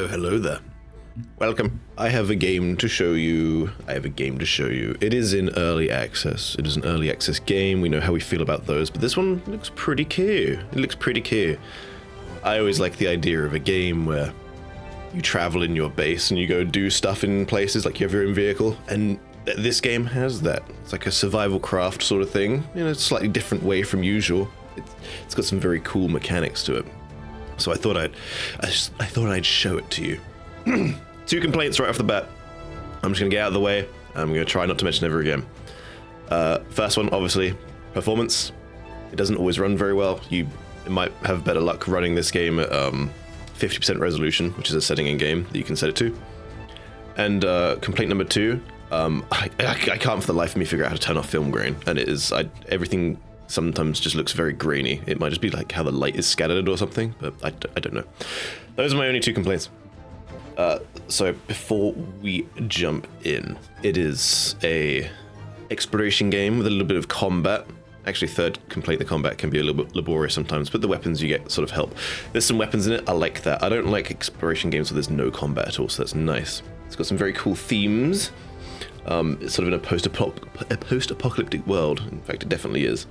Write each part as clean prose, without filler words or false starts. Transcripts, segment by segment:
Oh, hello there. Welcome. I have a game to show you. It is in early access. It is an early access game. We know how we feel about those, but this one looks pretty cool. I always like the idea of a game where you travel in your base and you go do stuff in places, like you have your own vehicle, and this game has that. It's like a survival craft sort of thing, a slightly different way from usual. It's got some very cool mechanics to it. So I thought I'd show it to you. 2 complaints right off the bat. I'm just gonna get out of the way. I'm gonna try not to mention ever again. First one, obviously, performance. It doesn't always run very well. You might have better luck running this game at 50% resolution, which is a setting in game that you can set it to. And complaint number 2, I can't for the life of me figure out how to turn off film grain, and everything sometimes just looks very grainy. It might just be like how the light is scattered or something, but I don't know. Those are my only 2 complaints. So before we jump in, it is a exploration game with a little bit of combat. Actually, third complaint, the combat can be a little bit laborious sometimes, but the weapons you get sort of help. There's some weapons in it, I like that. I don't like exploration games where there's no combat at all, so that's nice. It's got some very cool themes. It's sort of in a post-apocalyptic world. In fact, it definitely is.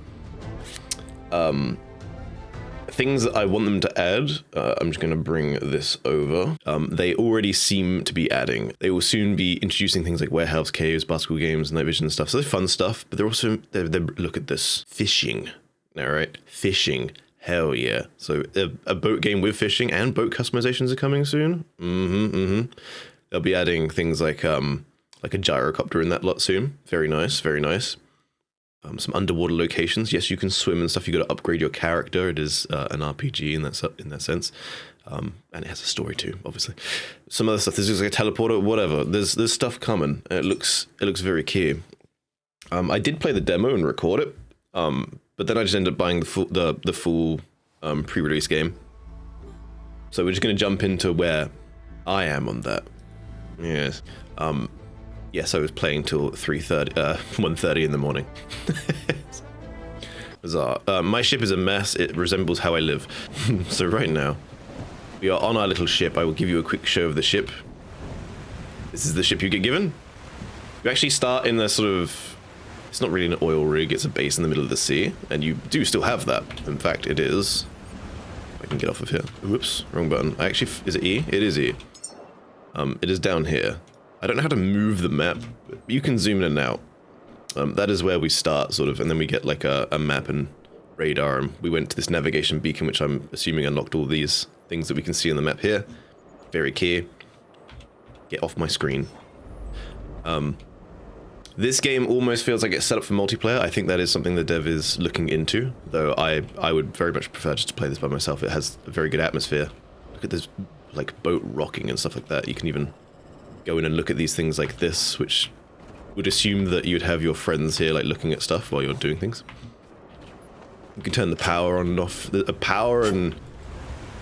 Things that I want them to add, I'm just going to bring this over. They already seem to be adding. They will soon be introducing things like warehouse caves, basketball games, night vision and stuff. So they're fun stuff, but they're also, look at this, fishing. All right, fishing, hell yeah. So a boat game with fishing and boat customizations are coming soon. They'll be adding things like a gyrocopter in that lot soon. Very nice, very nice. Some underwater locations. Yes, you can swim and stuff. You got to upgrade your character. It is an RPG in that sense, and it has a story too. Obviously, some other stuff. There's just like a teleporter, whatever. There's stuff coming. It looks very key. I did play the demo and record it, but then I just ended up buying the full pre-release game. So we're just gonna jump into where I am on that. Yes. Yes, I was playing till 1:30 in the morning. Bizarre. My ship is a mess. It resembles how I live. So right now, we are on our little ship. I will give you a quick show of the ship. This is the ship you get given. You actually start in the sort of... It's not really an oil rig. It's a base in the middle of the sea. And you do still have that. In fact, it is... I can get off of here. Whoops, wrong button. Is it E? It is E. It is down here. I don't know how to move the map, but you can zoom in and out. That is where we start, sort of, and then we get like a map and radar, and we went to this navigation beacon, which I'm assuming unlocked all these things that we can see on the map here. Very key. Get off my screen. This game almost feels like it's set up for multiplayer. I think that is something the dev is looking into, though I would very much prefer just to play this by myself. It has a very good atmosphere. Look at this, like, boat rocking and stuff like that. You can even go in and look at these things like this, which would assume that you'd have your friends here, like, looking at stuff while you're doing things. You can turn the power on and off. The power and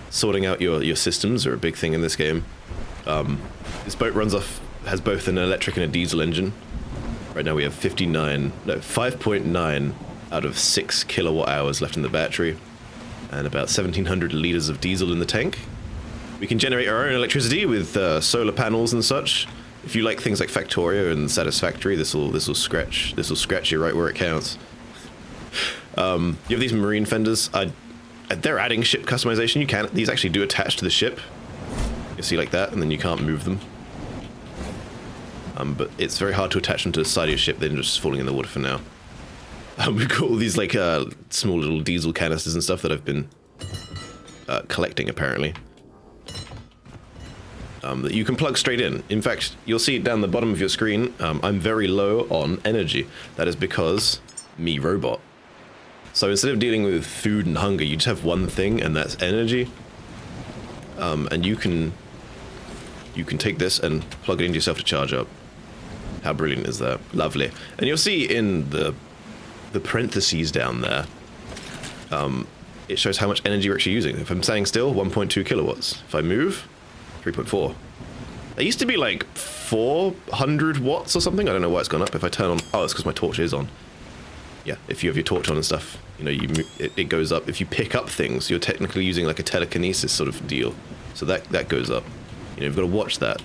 sorting out your systems are a big thing in this game. This boat has both an electric and a diesel engine. Right now we have 5.9 out of 6 kilowatt hours left in the battery, and about 1,700 liters of diesel in the tank. We can generate our own electricity with solar panels and such. If you like things like Factorio and Satisfactory, this will scratch you right where it counts. You have these marine fenders. They're adding ship customization. These actually do attach to the ship. You see like that, and then you can't move them. But it's very hard to attach them to the side of your ship. They're just falling in the water for now. We've got all these like small little diesel canisters and stuff that I've been collecting apparently. That you can plug straight in. In fact, you'll see down the bottom of your screen, I'm very low on energy. That is because me robot. So instead of dealing with food and hunger, you just have one thing, and that's energy. And you can take this and plug it into yourself to charge up. How brilliant is that? Lovely. And you'll see in the parentheses down there, it shows how much energy we're actually using. If I'm staying still, 1.2 kilowatts. If I move, 3.4. They used to be like 400 watts or something. I don't know why it's gone up. If I turn on... Oh, it's because my torch is on. Yeah, if you have your torch on and stuff, it goes up. If you pick up things, you're technically using like a telekinesis sort of deal. So that goes up. You know, you've got to watch that.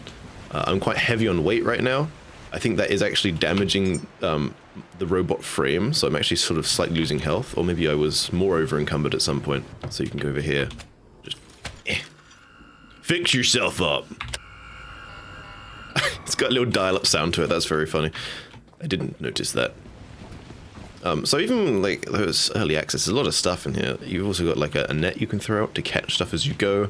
I'm quite heavy on weight right now. I think that is actually damaging the robot frame, so I'm actually sort of slightly losing health, or maybe I was more over encumbered at some point. So you can go over here. Just fix yourself up. It's got a little dial-up sound to it. That's very funny. I didn't notice that. So even like those early access, there's a lot of stuff in here. You've also got like a net you can throw out to catch stuff as you go.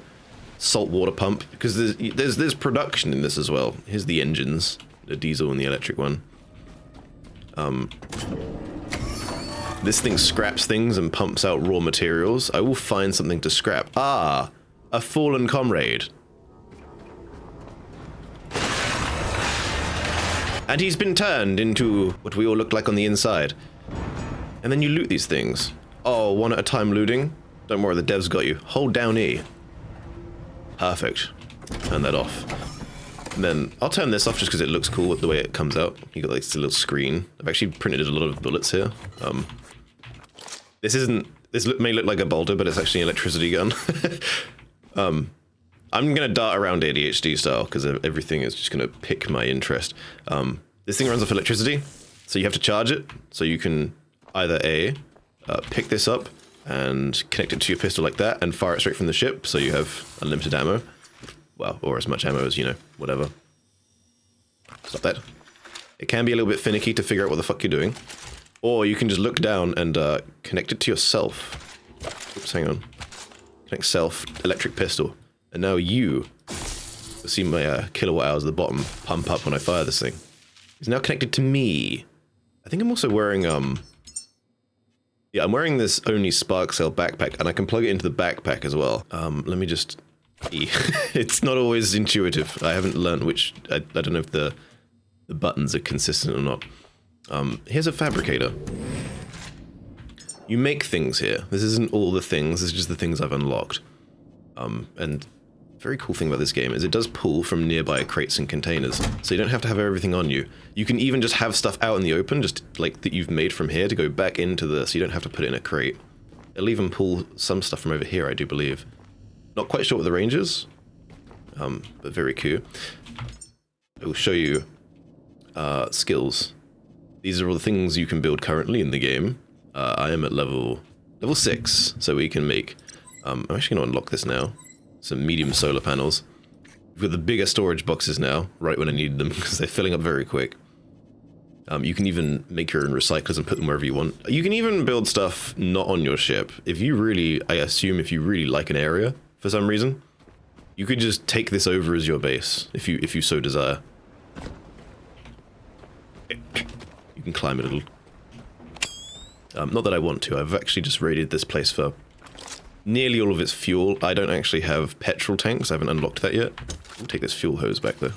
Salt water pump, because there's production in this as well. Here's the engines, the diesel and the electric one. This thing scraps things and pumps out raw materials. I will find something to scrap. Ah, a fallen comrade. And he's been turned into what we all look like on the inside. And then you loot these things. Oh, one at a time looting? Don't worry, the devs got you. Hold down E. Perfect. Turn that off. And then I'll turn this off just because it looks cool with the way it comes out. You got like this little screen. I've actually printed a lot of bullets here. This may look like a bolter, but it's actually an electricity gun. I'm gonna dart around ADHD style because everything is just gonna pick my interest. This thing runs off electricity, so you have to charge it. So you can either pick this up and connect it to your pistol like that and fire it straight from the ship, so you have unlimited ammo. Well, or as much ammo as, you know, whatever. Stop that. It can be a little bit finicky to figure out what the fuck you're doing. Or you can just look down and connect it to yourself. Oops, hang on. Connect self, electric pistol. And now you see my kilowatt hours at the bottom pump up when I fire this thing. It's now connected to me. I think I'm also wearing, yeah, I'm wearing this only spark cell backpack, and I can plug it into the backpack as well. Let me just... It's not always intuitive. I haven't learned which... I don't know if the buttons are consistent or not. Here's a fabricator. You make things here. This isn't all the things, this is just the things I've unlocked. And very cool thing about this game is it does pull from nearby crates and containers, so you don't have to have everything on you. You can even just have stuff out in the open, just like that you've made from here, to go back into the, so you don't have to put it in a crate. It'll even pull some stuff from over here, I do believe. Not quite sure what the range is, but very cool. I will show you skills. These are all the things you can build currently in the game. I am at level 6, so we can make... I'm actually going to unlock this now. Some medium solar panels. We've got the bigger storage boxes now, right when I need them, because they're filling up very quick. You can even make your own recyclers and put them wherever you want. You can even build stuff not on your ship. If you really, I assume if you really like an area, for some reason, you could just take this over as your base, if you so desire. You can climb it a little. Not that I want to, I've actually just raided this place for nearly all of its fuel. I don't actually have petrol tanks, I haven't unlocked that yet. We'll take this fuel hose back though.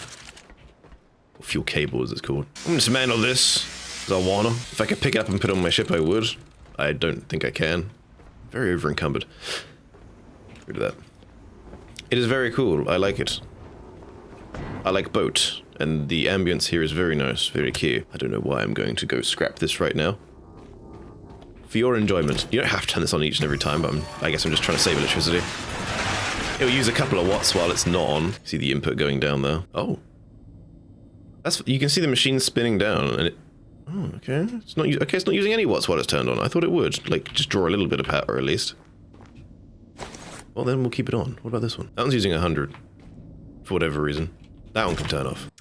Or fuel cable as it's called. I'm gonna dismantle this, because I wanna. If I could pick it up and put it on my ship, I would. I don't think I can. Very over encumbered. Get rid of that. It is very cool, I like it. I like boat, and the ambience here is very nice, very cute. I don't know why I'm going to go scrap this right now. For your enjoyment. You don't have to turn this on each and every time, but I guess I'm just trying to save electricity. It'll use a couple of watts while it's not on. See the input going down there. Oh. That's, you can see the machine spinning down, and it... Oh, okay. It's not, okay, it's not using any watts while it's turned on. I thought it would. Like, just draw a little bit of power, at least. Well, then we'll keep it on. What about this one? That one's using 100. For whatever reason. That one can turn off.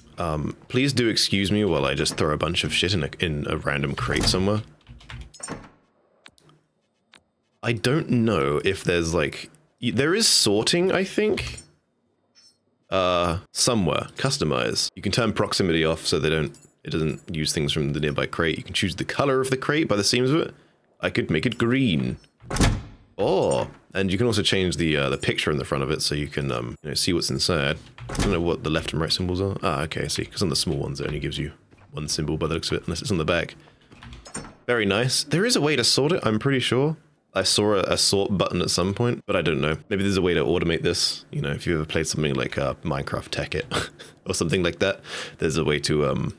Please do excuse me while I just throw a bunch of shit in a random crate somewhere. I don't know if there's like... There is sorting, I think. Somewhere. Customize. You can turn proximity off so it doesn't use things from the nearby crate. You can choose the color of the crate by the seams of it. I could make it green. Oh, and you can also change the picture in the front of it so you can you know, see what's inside. I don't know what the left and right symbols are. Ah, okay, I see. Because on the small ones it only gives you one symbol by the looks of it, unless it's on the back. Very nice. There is a way to sort it, I'm pretty sure. I saw a sort button at some point, but I don't know. Maybe there's a way to automate this. You know, if you ever played something like Minecraft Tech It or something like that, there's a way to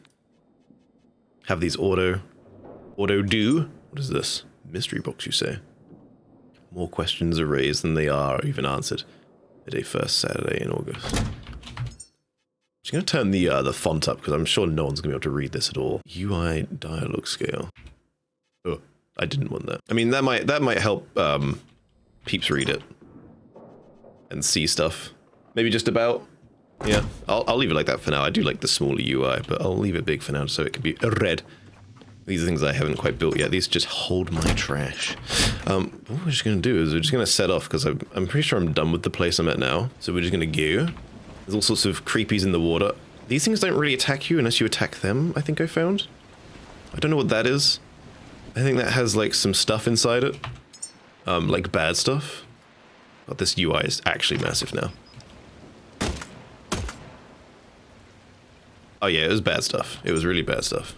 have these auto do. What is this? Mystery box, you say? More questions are raised than they are even answered. The day first Saturday in August. Just gonna turn the font up because I'm sure no one's gonna be able to read this at all. UI dialogue scale. Oh, I didn't want that. I mean, that might help peeps read it and see stuff. Maybe just about. Yeah, I'll leave it like that for now. I do like the smaller UI, but I'll leave it big for now so it can be red. These are things I haven't quite built yet. These just hold my trash. What we're just gonna do is we're just gonna set off because I'm pretty sure I'm done with the place I'm at now. So we're just gonna go. There's all sorts of creepies in the water. These things don't really attack you unless you attack them, I think I found. I don't know what that is. I think that has like some stuff inside it. Like bad stuff. But this UI is actually massive now. Oh yeah, it was bad stuff. It was really bad stuff.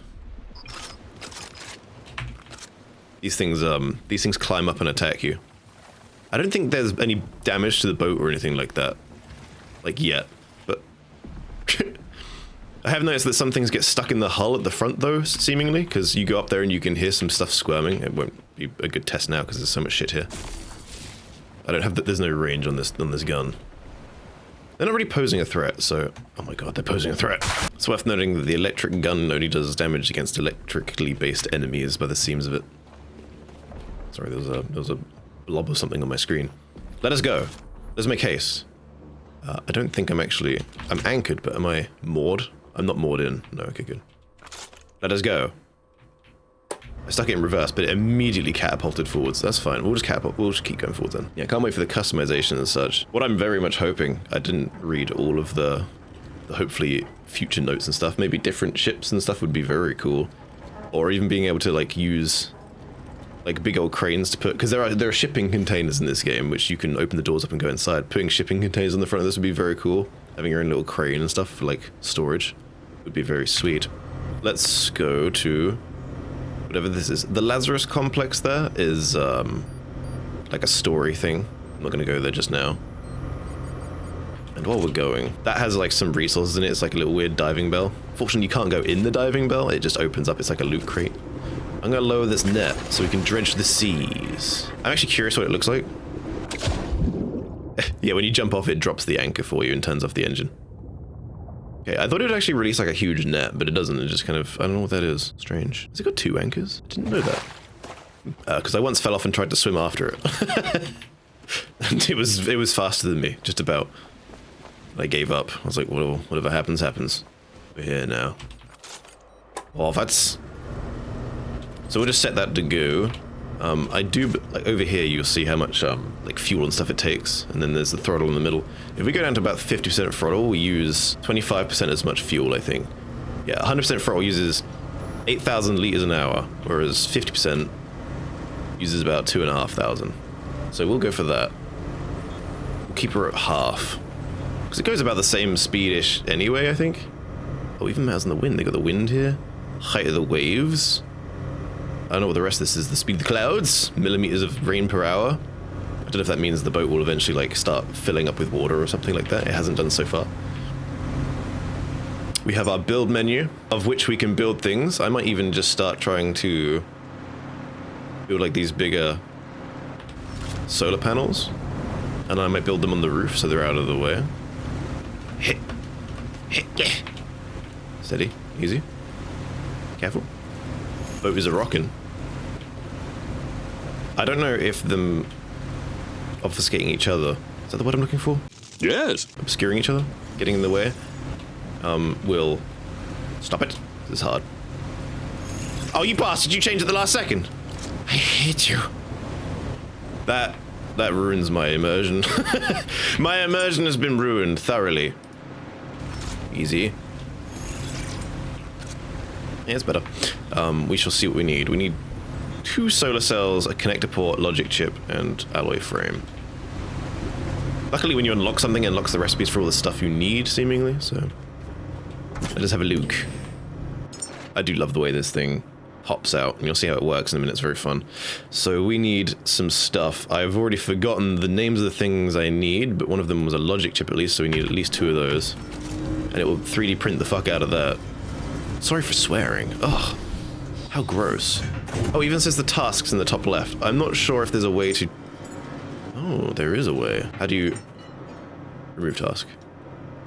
These things climb up and attack you. I don't think there's any damage to the boat or anything like that. Like yet, but I have noticed that some things get stuck in the hull at the front though, seemingly, because you go up there and you can hear some stuff squirming. It won't be a good test now because there's so much shit here. I don't have that. There's no range on this gun. They're not really posing a threat, so... Oh my god, they're posing a threat. It's worth noting that the electric gun only does damage against electrically based enemies by the seams of it. Sorry, there was a blob of something on my screen. Let us go. Let's make haste. I don't think I'm anchored, but am I moored? I'm not moored in. No, okay, good. Let us go. I stuck it in reverse, but it immediately catapulted forwards. That's fine. We'll just keep going forwards then. Yeah, can't wait for the customization and such. What I'm very much hoping, I didn't read all of the hopefully future notes and stuff. Maybe different ships and stuff would be very cool. Or even being able to like use like big old cranes to put, because there are shipping containers in this game which you can open the doors up and go inside. Putting shipping containers on the front of this would be very cool. Having your own little crane and stuff for like storage would be very sweet. Let's go to whatever this is. The Lazarus complex there is like a story thing. I'm not gonna go there just now. And while we're going, that has like some resources in it. It's like a little weird diving bell. Fortunately, you can't go in the diving bell. It just opens up. It's like a loot crate. I'm gonna lower this net so we can dredge the seas. I'm actually curious what it looks like. Yeah, when you jump off, it drops the anchor for you and turns off the engine. Okay, I thought it would actually release like a huge net, but it doesn't. It just kind of, I don't know what that is. Strange. Has it got 2 anchors? I didn't know that. Because I once fell off and tried to swim after it. And it was faster than me, just about. I gave up. I was like, well, whatever happens, happens. We're here now. Oh, that's... So we'll just set that to go. I do, like over here, you'll see how much like fuel and stuff it takes, and then there's the throttle in the middle. If we go down to about 50% throttle, we use 25% as much fuel, I think. Yeah, 100% throttle uses 8,000 liters an hour, whereas 50% uses about 2,500. So we'll go for that. We'll keep her at half, because it goes about the same speed-ish anyway, I think. Oh, even miles in the wind. They got the wind here. Height of the waves. I don't know what the rest of this is. The speed of the clouds, millimeters of rain per hour. I don't know if that means the boat will eventually like start filling up with water or something like that. It hasn't done so far. We have our build menu, of which we can build things. I might even just start trying to build like these bigger solar panels. And I might build them on the roof so they're out of the way. Hit. Hit, yeah. Steady, easy. Careful. Boat is a rockin'. I don't know if them obfuscating each other, is that the word I'm looking for? Yes. Obscuring each other, getting in the way, will stop it. This is hard. Oh, you bastard, you changed at the last second. I hate you. That ruins my immersion. My immersion has been ruined thoroughly. Easy. Yeah, it's better. We shall see what we need. We need 2 solar cells, a connector port, logic chip, and alloy frame. Luckily, when you unlock something, it unlocks the recipes for all the stuff you need, seemingly, so... Let us have a look. I do love the way this thing pops out, and you'll see how it works in a minute. It's very fun. So we need some stuff. I've already forgotten the names of the things I need, but one of them was a logic chip at least, so we need at least 2 of those. And it will 3D print the fuck out of that. Sorry for swearing. Ugh. How gross. Oh, it even says the tasks in the top left. I'm not sure if there's a way to... Oh, there is a way. How do you... Remove task.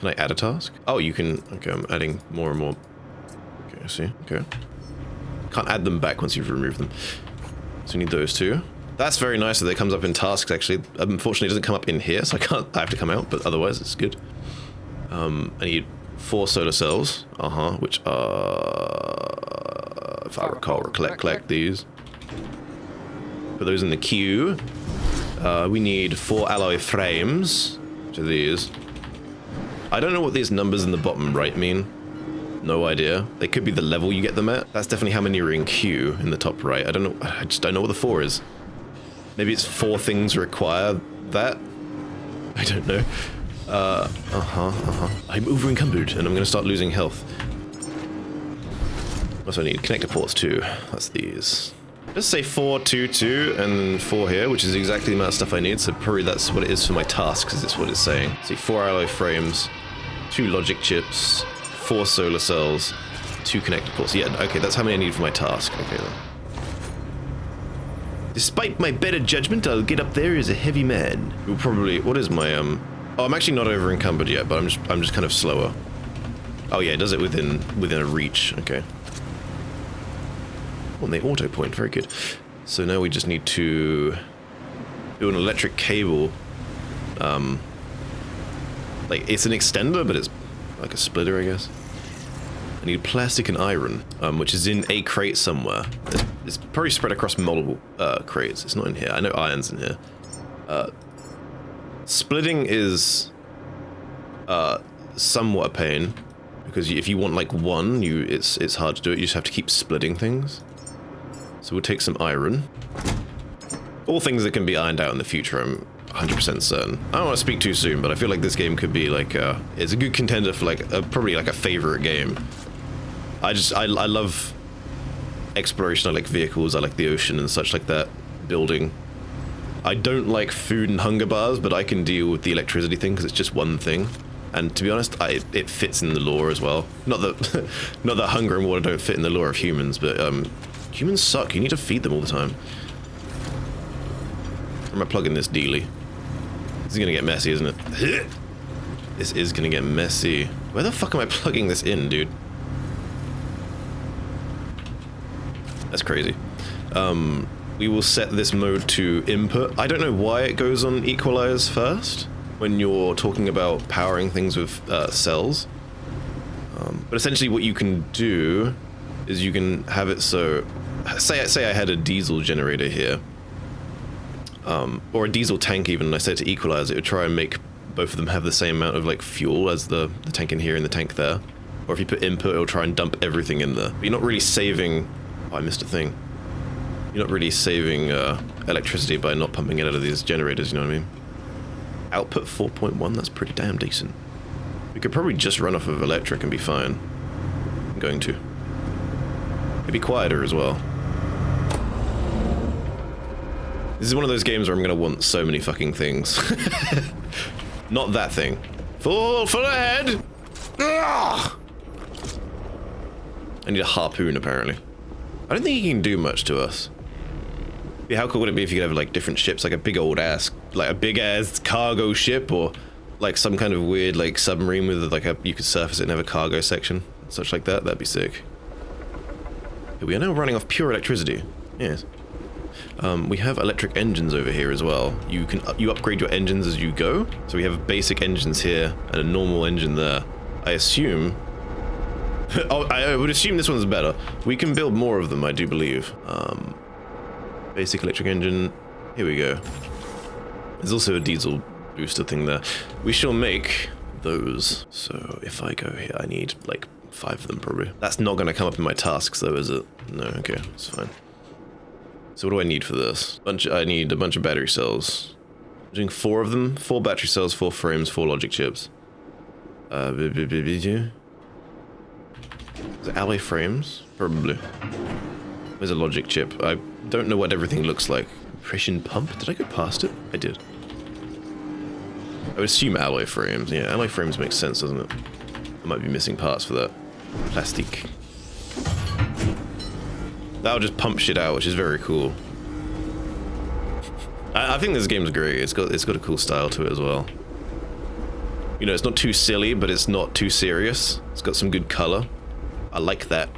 Can I add a task? Oh, you can. Okay, I'm adding more and more. Okay, I see. Okay. Can't add them back once you've removed them. So we need those two. That's very nice that it comes up in tasks, actually. Unfortunately, it doesn't come up in here, so I have to come out, but otherwise it's good. I need 4 solar cells. Which are, if I recall, collect these. Put those in the queue. We need 4 alloy frames to these. I don't know what these numbers in the bottom right mean. No idea. They could be the level you get them at. That's definitely how many are in queue in the top right. I don't know. I just don't know what the 4 is. Maybe it's 4 things require that. I don't know. I'm over encumbered and I'm gonna start losing health. Also, I need connector ports too. That's these. Just say 4, 2, 2, and 4 here, which is exactly the amount of stuff I need, so probably that's what it is for my task, because it's what it's saying. See, 4 alloy frames, 2 logic chips, 4 solar cells, 2 connector ports. Yeah, okay, that's how many I need for my task. Okay, then. Despite my better judgment, I'll get up there as a heavy man. We'll probably... What is my, Oh, I'm actually not over encumbered yet, but I'm just kind of slower. Oh yeah, it does it within a reach. Okay. Oh, and they auto point. Very good. So now we just need to do an electric cable. Like it's an extender, but it's like a splitter, I guess. I need plastic and iron, which is in a crate somewhere. It's probably spread across multiple crates. It's not in here. I know iron's in here. Splitting is somewhat a pain, because if you want like one, it's hard to do it. You just have to keep splitting things. So we'll take some iron. All things that can be ironed out in the future, I'm 100% certain. I don't want to speak too soon, but I feel like this game could be like, it's a good contender for like, probably like a favorite game. I love exploration. I like vehicles, I like the ocean and such like that, building. I don't like food and hunger bars, but I can deal with the electricity thing because it's just one thing. And to be honest, it fits in the lore as well. Not that, not that hunger and water don't fit in the lore of humans, but humans suck. You need to feed them all the time. Where am I plugging this dealy? This is gonna get messy, isn't it? This is gonna get messy. Where the fuck am I plugging this in, dude? That's crazy. We will set this mode to input. I don't know why it goes on equalize first when you're talking about powering things with cells. But essentially what you can do is you can have it so... Say I had a diesel generator here. Or a diesel tank even, and I set it to equalize, it would try and make both of them have the same amount of like fuel as the tank in here and the tank there. Or if you put input, it'll try and dump everything in there. But you're not really saving... Oh, I missed a thing. You're not really saving electricity by not pumping it out of these generators, you know what I mean? Output 4.1, that's pretty damn decent. We could probably just run off of electric and be fine. I'm going to. It'd be quieter as well. This is one of those games where I'm gonna want so many fucking things. Not that thing. Full ahead! Ugh! I need a harpoon, apparently. I don't think he can do much to us. Yeah, how cool would it be if you could have like different ships, like a big old ass, like a big ass cargo ship, or like some kind of weird like submarine with like you could surface it and have a cargo section, such like that. That'd be sick. Okay, we are now running off pure electricity. Yes. We have electric engines over here as well. You upgrade your engines as you go. So we have basic engines here and a normal engine there. I assume. Oh, I would assume this one's better. We can build more of them, I do believe. Basic electric engine. Here we go. There's also a diesel booster thing there. We shall make those. So if I go here, I need like 5 of them probably. That's not going to come up in my tasks though, is it? No, okay, it's fine. So what do I need for this? I need a bunch of battery cells. I'm doing 4 of them. 4 battery cells, 4 frames, 4 logic chips. Is it alloy frames? Probably. There's a logic chip. I don't know what everything looks like. Compression pump? Did I go past it? I did. I would assume alloy frames. Yeah, alloy frames makes sense, doesn't it? I might be missing parts for that. Plastic. That'll just pump shit out, which is very cool. I think this game's great. It's got a cool style to it as well. You know, it's not too silly, but it's not too serious. It's got some good color. I like that.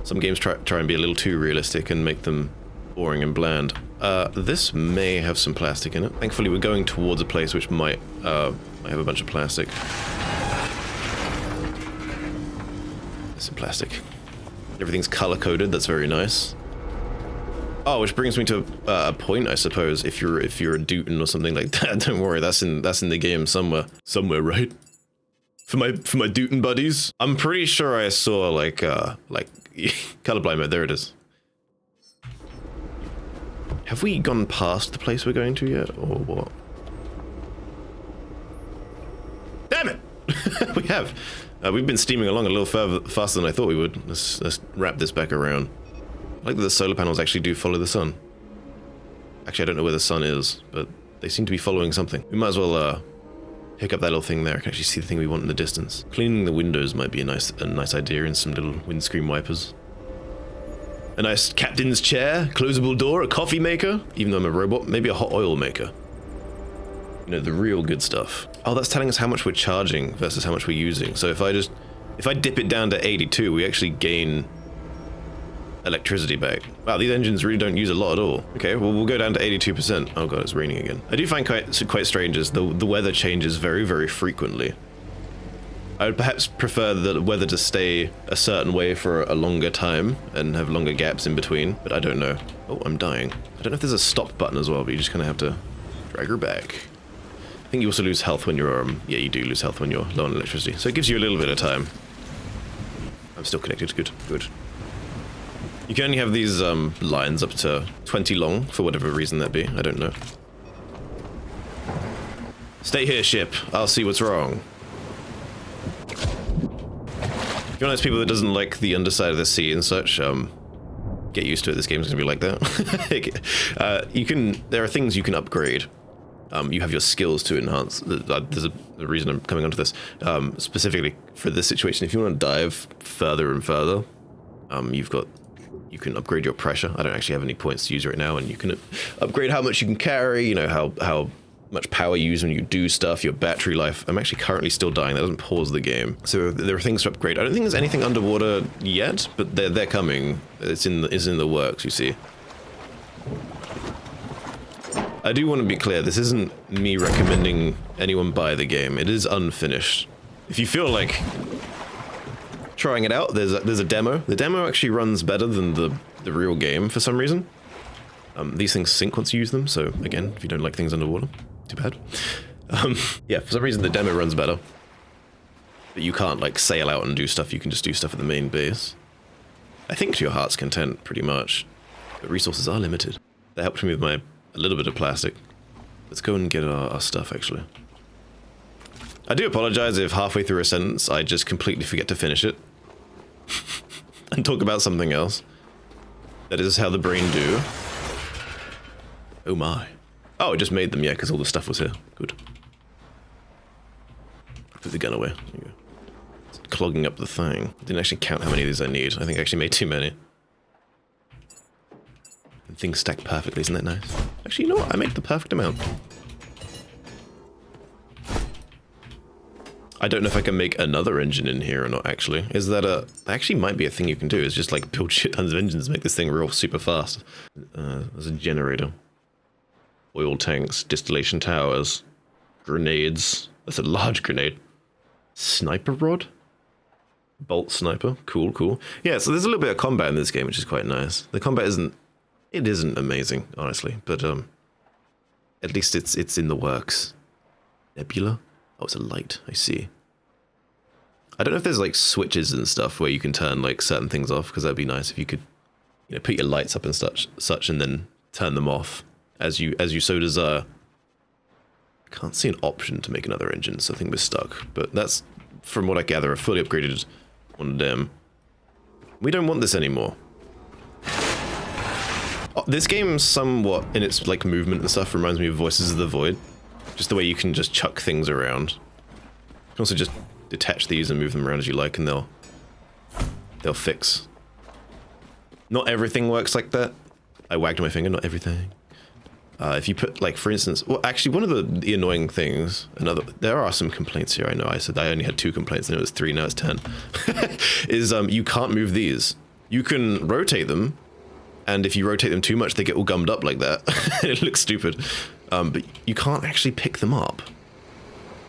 Some games try and be a little too realistic and make them boring and bland. This may have some plastic in it. Thankfully, we're going towards a place which might have a bunch of plastic. There's some plastic. Everything's color-coded, that's very nice. Oh, which brings me to a point, I suppose. If you're a Dootin or something like that, don't worry, that's in the game somewhere. Somewhere, right? For my Dootin buddies. I'm pretty sure I saw like colorblind mode. There it is. Have we gone past the place we're going to yet, or what? Damn it! We have. We've been steaming along a little faster than I thought we would. Let's wrap this back around. I like that the solar panels actually do follow the sun. Actually, I don't know where the sun is, but they seem to be following something. We might as well pick up that little thing there. I can actually see the thing we want in the distance. Cleaning the windows might be a nice idea, and some little windscreen wipers. A nice captain's chair, closable door, a coffee maker, even though I'm a robot, maybe a hot oil maker. You know, the real good stuff. Oh, that's telling us how much we're charging versus how much we're using. So if I dip it down to 82, we actually gain electricity back. Wow, these engines really don't use a lot at all. Okay, well, we'll go down to 82%. Oh god, it's raining again. I do find quite strange is the weather changes very, very frequently. I would perhaps prefer the weather to stay a certain way for a longer time and have longer gaps in between, but I don't know. Oh, I'm dying. I don't know if there's a stop button as well, but you just kind of have to drag her back. I think you also lose health when you're, yeah, you do lose health when you're low on electricity, so it gives you a little bit of time. I'm still connected, good. You can only have these lines up to 20 long, for whatever reason that be, I don't know. Stay here, ship. I'll see what's wrong. If you're one of those people that doesn't like the underside of the sea and such, get used to it, this game's gonna be like that. There are things you can upgrade. You have your skills to enhance. There's a reason I'm coming onto this. Specifically for this situation, if you want to dive further and further, you can upgrade your pressure. I don't actually have any points to use right now, and you can upgrade how much you can carry, you know, how much power you use when you do stuff, your battery life. I'm actually currently still dying. That doesn't pause the game. So there are things to upgrade. I don't think there's anything underwater yet, but they're coming. It's in the works, you see. I do want to be clear, this isn't me recommending anyone buy the game. It is unfinished. If you feel like trying it out, there's a demo. The demo actually runs better than the real game for some reason. These things sync once you use them, so again, if you don't like things underwater, too bad. Yeah, for some reason the demo runs better. But you can't like sail out and do stuff, you can just do stuff at the main base. I think to your heart's content, pretty much. But resources are limited. That helped me with a little bit of plastic. Let's go and get our stuff, actually. I do apologize if halfway through a sentence I just completely forget to finish it. And talk about something else. That is how the brain do. Oh my. Oh, I just made them, yeah, because all the stuff was here. Good. Put the gun away. There you go. It's clogging up the thing. I didn't actually count how many of these I need. I think I actually made too many. And things stack perfectly, isn't that nice? Actually, you know what? I make the perfect amount. I don't know if I can make another engine in here or not, actually. Is that actually might be a thing you can do, is just like build shit tons of engines, make this thing real super fast. There's a generator. Oil tanks, distillation towers, grenades. That's a large grenade. Sniper rod? Bolt sniper. Cool. Yeah, so there's a little bit of combat in this game, which is quite nice. The combat isn't amazing, honestly, but at least it's in the works. Nebula? Oh, it's a light, I see. I don't know if there's like switches and stuff where you can turn like certain things off, because that'd be nice if you could, you know, put your lights up and such and then turn them off as you so desire. I can't see an option to make another engine, so I think we're stuck. But that's, from what I gather, a fully upgraded one of them. We don't want this anymore. Oh, this game somewhat, in its like movement and stuff, reminds me of Voices of the Void. Just the way you can just chuck things around. You can also just detach these and move them around as you like, and they'll fix. Not everything works like that. I wagged my finger, not everything. If you put, like, for instance, well, actually, one of the annoying things, there are some complaints here. I know I said I only had 2 complaints, and it was 3, now it's 10. Is you can't move these. You can rotate them, and if you rotate them too much, they get all gummed up like that. It looks stupid. But you can't actually pick them up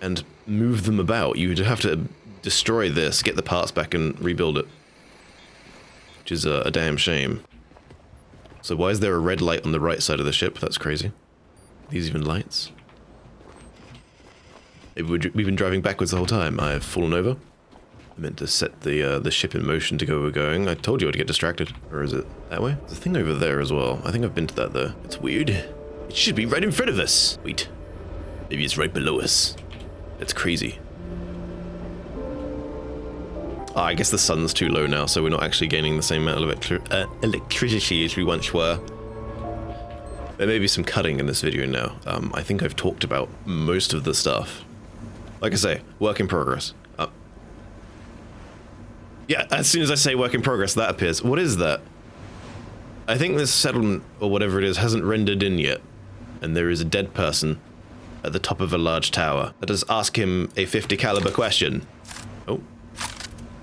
and move them about. You would have to destroy this, get the parts back, and rebuild it, which is a damn shame. So why is there a red light on the right side of the ship? That's crazy. These even lights? We've been driving backwards the whole time. I've fallen over. I meant to set the ship in motion to go where we're going. I told you I'd get distracted. Or is it that way? There's a thing over there as well. I think I've been to that though. It's weird. It should be right in front of us. Wait. Maybe it's right below us. That's crazy. I guess the sun's too low now, so we're not actually gaining the same amount of electricity as we once were. There may be some cutting in this video now. I think I've talked about most of the stuff. Like I say, work in progress. Yeah, as soon as I say work in progress, that appears. What is that? I think this settlement, or whatever it is, hasn't rendered in yet. And there is a dead person at the top of a large tower. Let us ask him a 50 caliber question. Oh.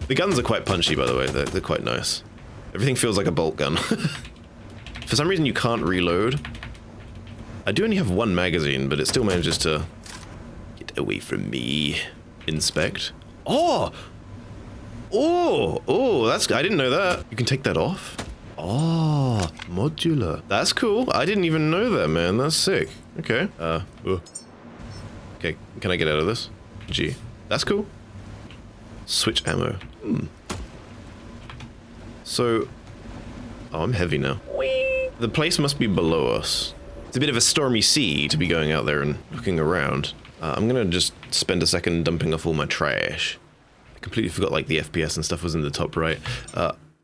The guns are quite punchy, by the way. They're quite nice. Everything feels like a bolt gun. For some reason, you can't reload. I do only have 1 magazine, but it still manages to get away from me. Inspect. Oh! Oh, that's... I didn't know that. You can take that off? Oh, modular. That's cool. I didn't even know that, man. That's sick. Okay. Okay, can I get out of this? G. That's cool. Switch ammo. So... Oh, I'm heavy now. Whee! The place must be below us. It's a bit of a stormy sea to be going out there and looking around. I'm gonna just spend a second dumping off all my trash. I completely forgot, like, the FPS and stuff was in the top right.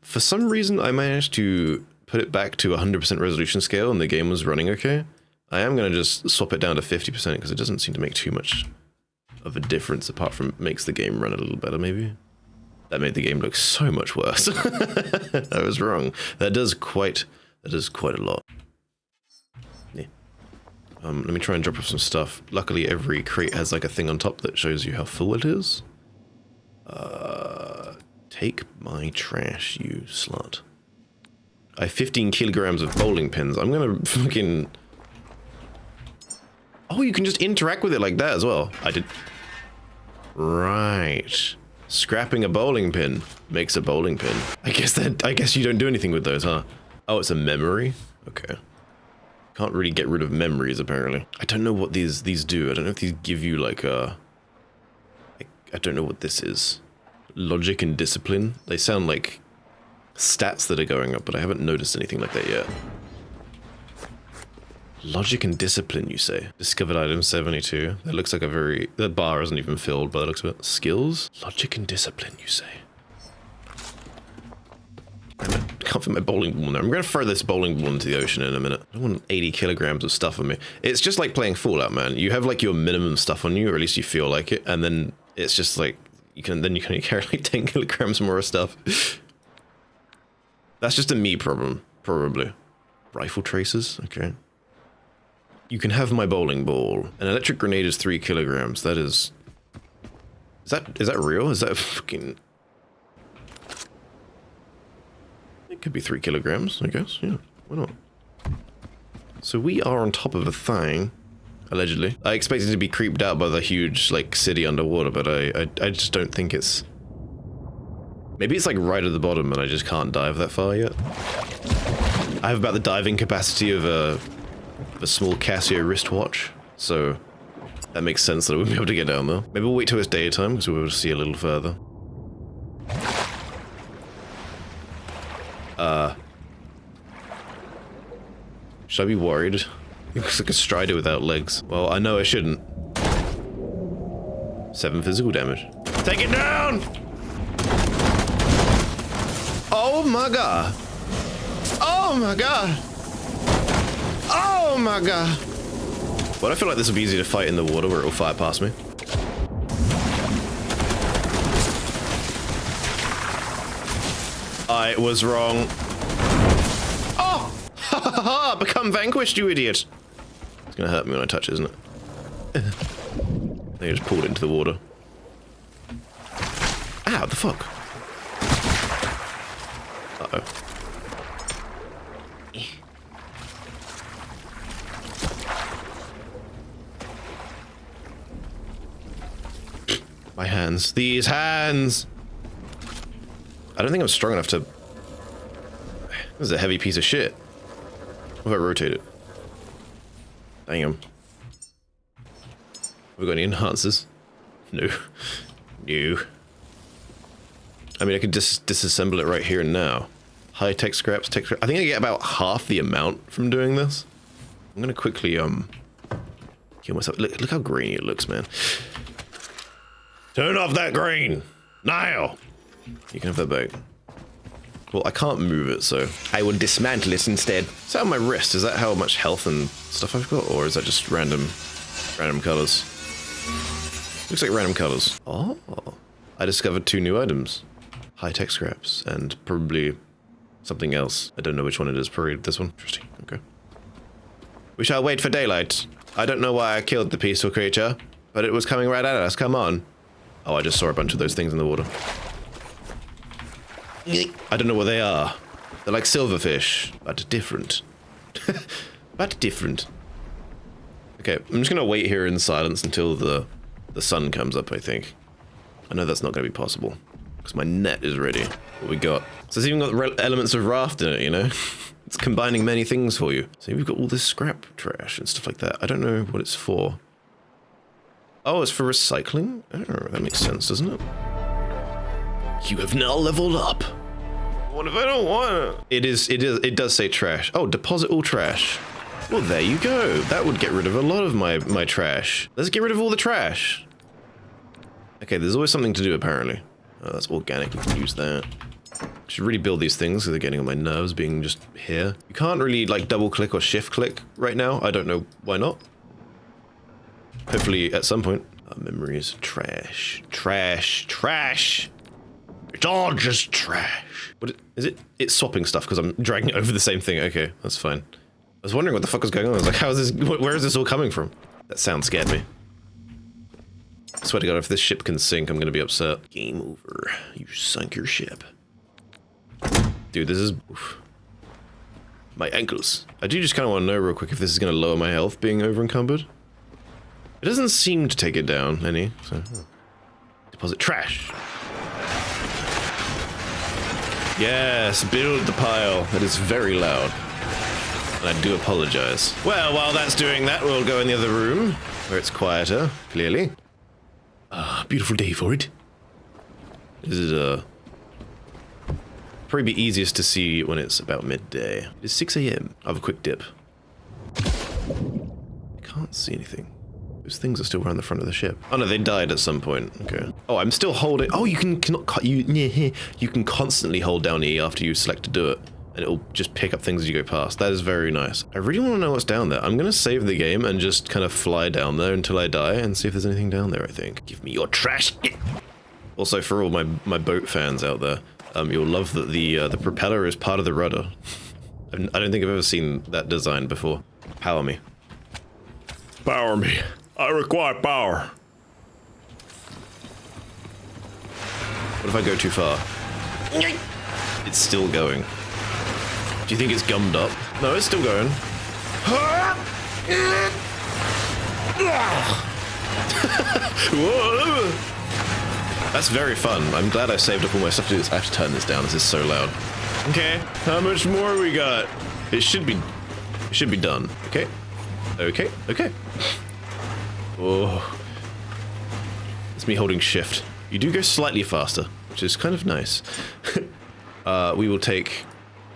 For some reason, I managed to put it back to 100% resolution scale and the game was running okay. I am gonna just swap it down to 50% because it doesn't seem to make too much of a difference, apart from it makes the game run a little better, maybe. That made the game look so much worse. I was wrong. That does quite a lot. Yeah. Let me try and drop off some stuff. Luckily, every crate has like a thing on top that shows you how full it is. Take my trash, you slut. I have 15 kilograms of bowling pins. I'm gonna fucking... Oh, you can just interact with it like that as well. I did... Right. Scrapping a bowling pin makes a bowling pin. I guess you don't do anything with those, huh? Oh, it's a memory? Okay. Can't really get rid of memories, apparently. I don't know what these do. I don't know if these give you, like, I don't know what this is. Logic and discipline? They sound like stats that are going up, but I haven't noticed anything like that yet. Logic and discipline, you say? Discovered item 72. That looks like a very... The bar isn't even filled by the looks of it. Skills? Logic and discipline, you say? I can't fit my bowling ball in there. I'm going to throw this bowling ball into the ocean in a minute. I don't want 80 kilograms of stuff on me. It's just like playing Fallout, man. You have like your minimum stuff on you, or at least you feel like it, and then it's just like... You can carry like 10 kilograms more of stuff. That's just a me problem, probably. Rifle traces? Okay. You can have my bowling ball. An electric grenade is 3 kilograms. That is... Is that real? Is that fucking... It could be 3 kilograms, I guess. Yeah, why not? So we are on top of a thing, allegedly. I expected to be creeped out by the huge, like, city underwater, but I just don't think it's... Maybe it's, like, right at the bottom and I just can't dive that far yet. I have about the diving capacity of a small Casio wristwatch, so that makes sense that I wouldn't be able to get down there. Maybe we'll wait till it's daytime, because we'll be able to see a little further. Should I be worried? It looks like a strider without legs. Well, I know I shouldn't. 7 physical damage. Take it down! Oh my god! Oh my god! Oh my god! Well, I feel like this will be easy to fight in the water where it will fire past me. I was wrong. Oh! Ha ha ha! Become vanquished, you idiot! It's gonna hurt me when I touch it, isn't it? They just pulled it into the water. Ow, the fuck? Uh-oh. My hands. These hands! I don't think I'm strong enough to... This is a heavy piece of shit. What if I rotate it? Damn. Have we got any enhancers? No. No. I mean, I could just disassemble it right here and now. High-tech scraps, tech scraps. I think I get about half the amount from doing this. I'm gonna quickly, kill myself. Look how grainy it looks, man. Turn off that grain! Now! You can have that back. Well, I can't move it, so I will dismantle it instead. Is that on my wrist? Is that how much health and stuff I've got? Or is that just random colors? Looks like random colors. Oh, I discovered 2 new items. High-tech scraps and probably something else. I don't know which one it is. Probably this one. Interesting. Okay. We shall wait for daylight. I don't know why I killed the peaceful creature, but it was coming right at us. Come on. Oh, I just saw a bunch of those things in the water. I don't know what they are. They're like silverfish, but different. But different. Okay, I'm just gonna wait here in silence until the sun comes up, I think. I know that's not gonna be possible, because my net is ready. What we got? So it's even got elements of raft in it, you know? It's combining many things for you. So we've got all this scrap trash and stuff like that. I don't know what it's for. Oh, it's for recycling? Oh, that makes sense, doesn't it? You have now leveled up. What if I don't want it? It does say trash. Oh, deposit all trash. Well, there you go. That would get rid of a lot of my trash. Let's get rid of all the trash. Okay, there's always something to do, apparently. Oh, that's organic. We can use that. I should really build these things because they're getting on my nerves being just here. You can't really, like, double-click or shift-click right now. I don't know why not. Hopefully, at some point. Memories. Trash. Trash. Trash. It's all just trash. What is it? It's swapping stuff because I'm dragging it over the same thing. Okay, that's fine. I was wondering what the fuck was going on. I was like, how is this? Where is this all coming from? That sound scared me. I swear to God, if this ship can sink, I'm gonna be upset. Game over. You sunk your ship. Dude, this is... Oof. My ankles. I do just kind of want to know real quick if this is gonna lower my health being over encumbered. It doesn't seem to take it down any, so... Deposit trash. Yes, build the pile. That is very loud. And I do apologize. Well, while that's doing that, we'll go in the other room, where it's quieter, clearly. Ah, beautiful day for it. This is, probably be easiest to see when it's about midday. It is 6 AM. I'll have a quick dip. I can't see anything. Those things are still around the front of the ship. Oh no, they died at some point. Okay. Oh, I'm still holding. Oh, you can constantly hold down E after you select to do it, and it'll just pick up things as you go past. That is very nice. I really want to know what's down there. I'm gonna save the game and just kind of fly down there until I die and see if there's anything down there. I think. Give me your trash. Also, for all my boat fans out there, you'll love that the propeller is part of the rudder. I don't think I've ever seen that design before. Power me. Power me. I require power. What if I go too far? It's still going. Do you think it's gummed up? No, it's still going. That's very fun. I'm glad I saved up all my stuff to do this. I have to turn this down. This is so loud. Okay, how much more we got? It should be done. Okay. Okay. Okay. Oh. It's me holding shift. You do go slightly faster, which is kind of nice. We will take...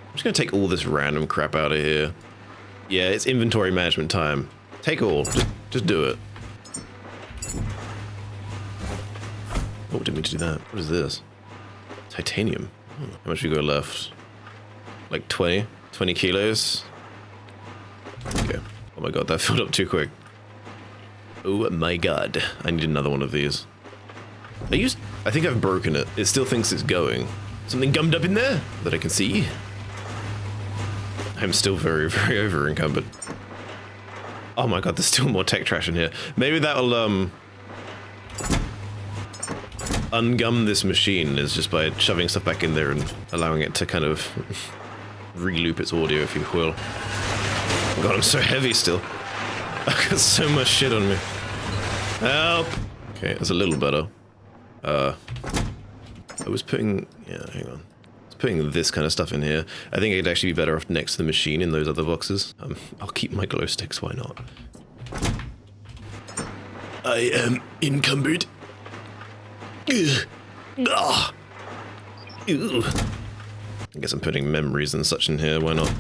I'm just gonna take all this random crap out of here. Yeah, it's inventory management time. Take all. Just do it. Oh, didn't mean to do that. What is this? Titanium. How much we got left? Like 20 kilos? Okay. Oh my god, that filled up too quick. Oh my god. I need another one of these. I think I've broken it. It still thinks it's going. Something gummed up in there that I can see. I'm still very, very over encumbered. Oh my god, there's still more tech trash in here. Maybe that'll, ungum this machine is just by shoving stuff back in there and allowing it to kind of re-loop its audio, if you will. God, I'm so heavy still. I've got so much shit on me. Help! Okay, that's a little better. I was putting... yeah, hang on. I was putting this kind of stuff in here. I think it'd actually be better off next to the machine in those other boxes. I'll keep my glow sticks, why not? I am encumbered. Ugh. Ah. Ew. I guess I'm putting memories and such in here, why not?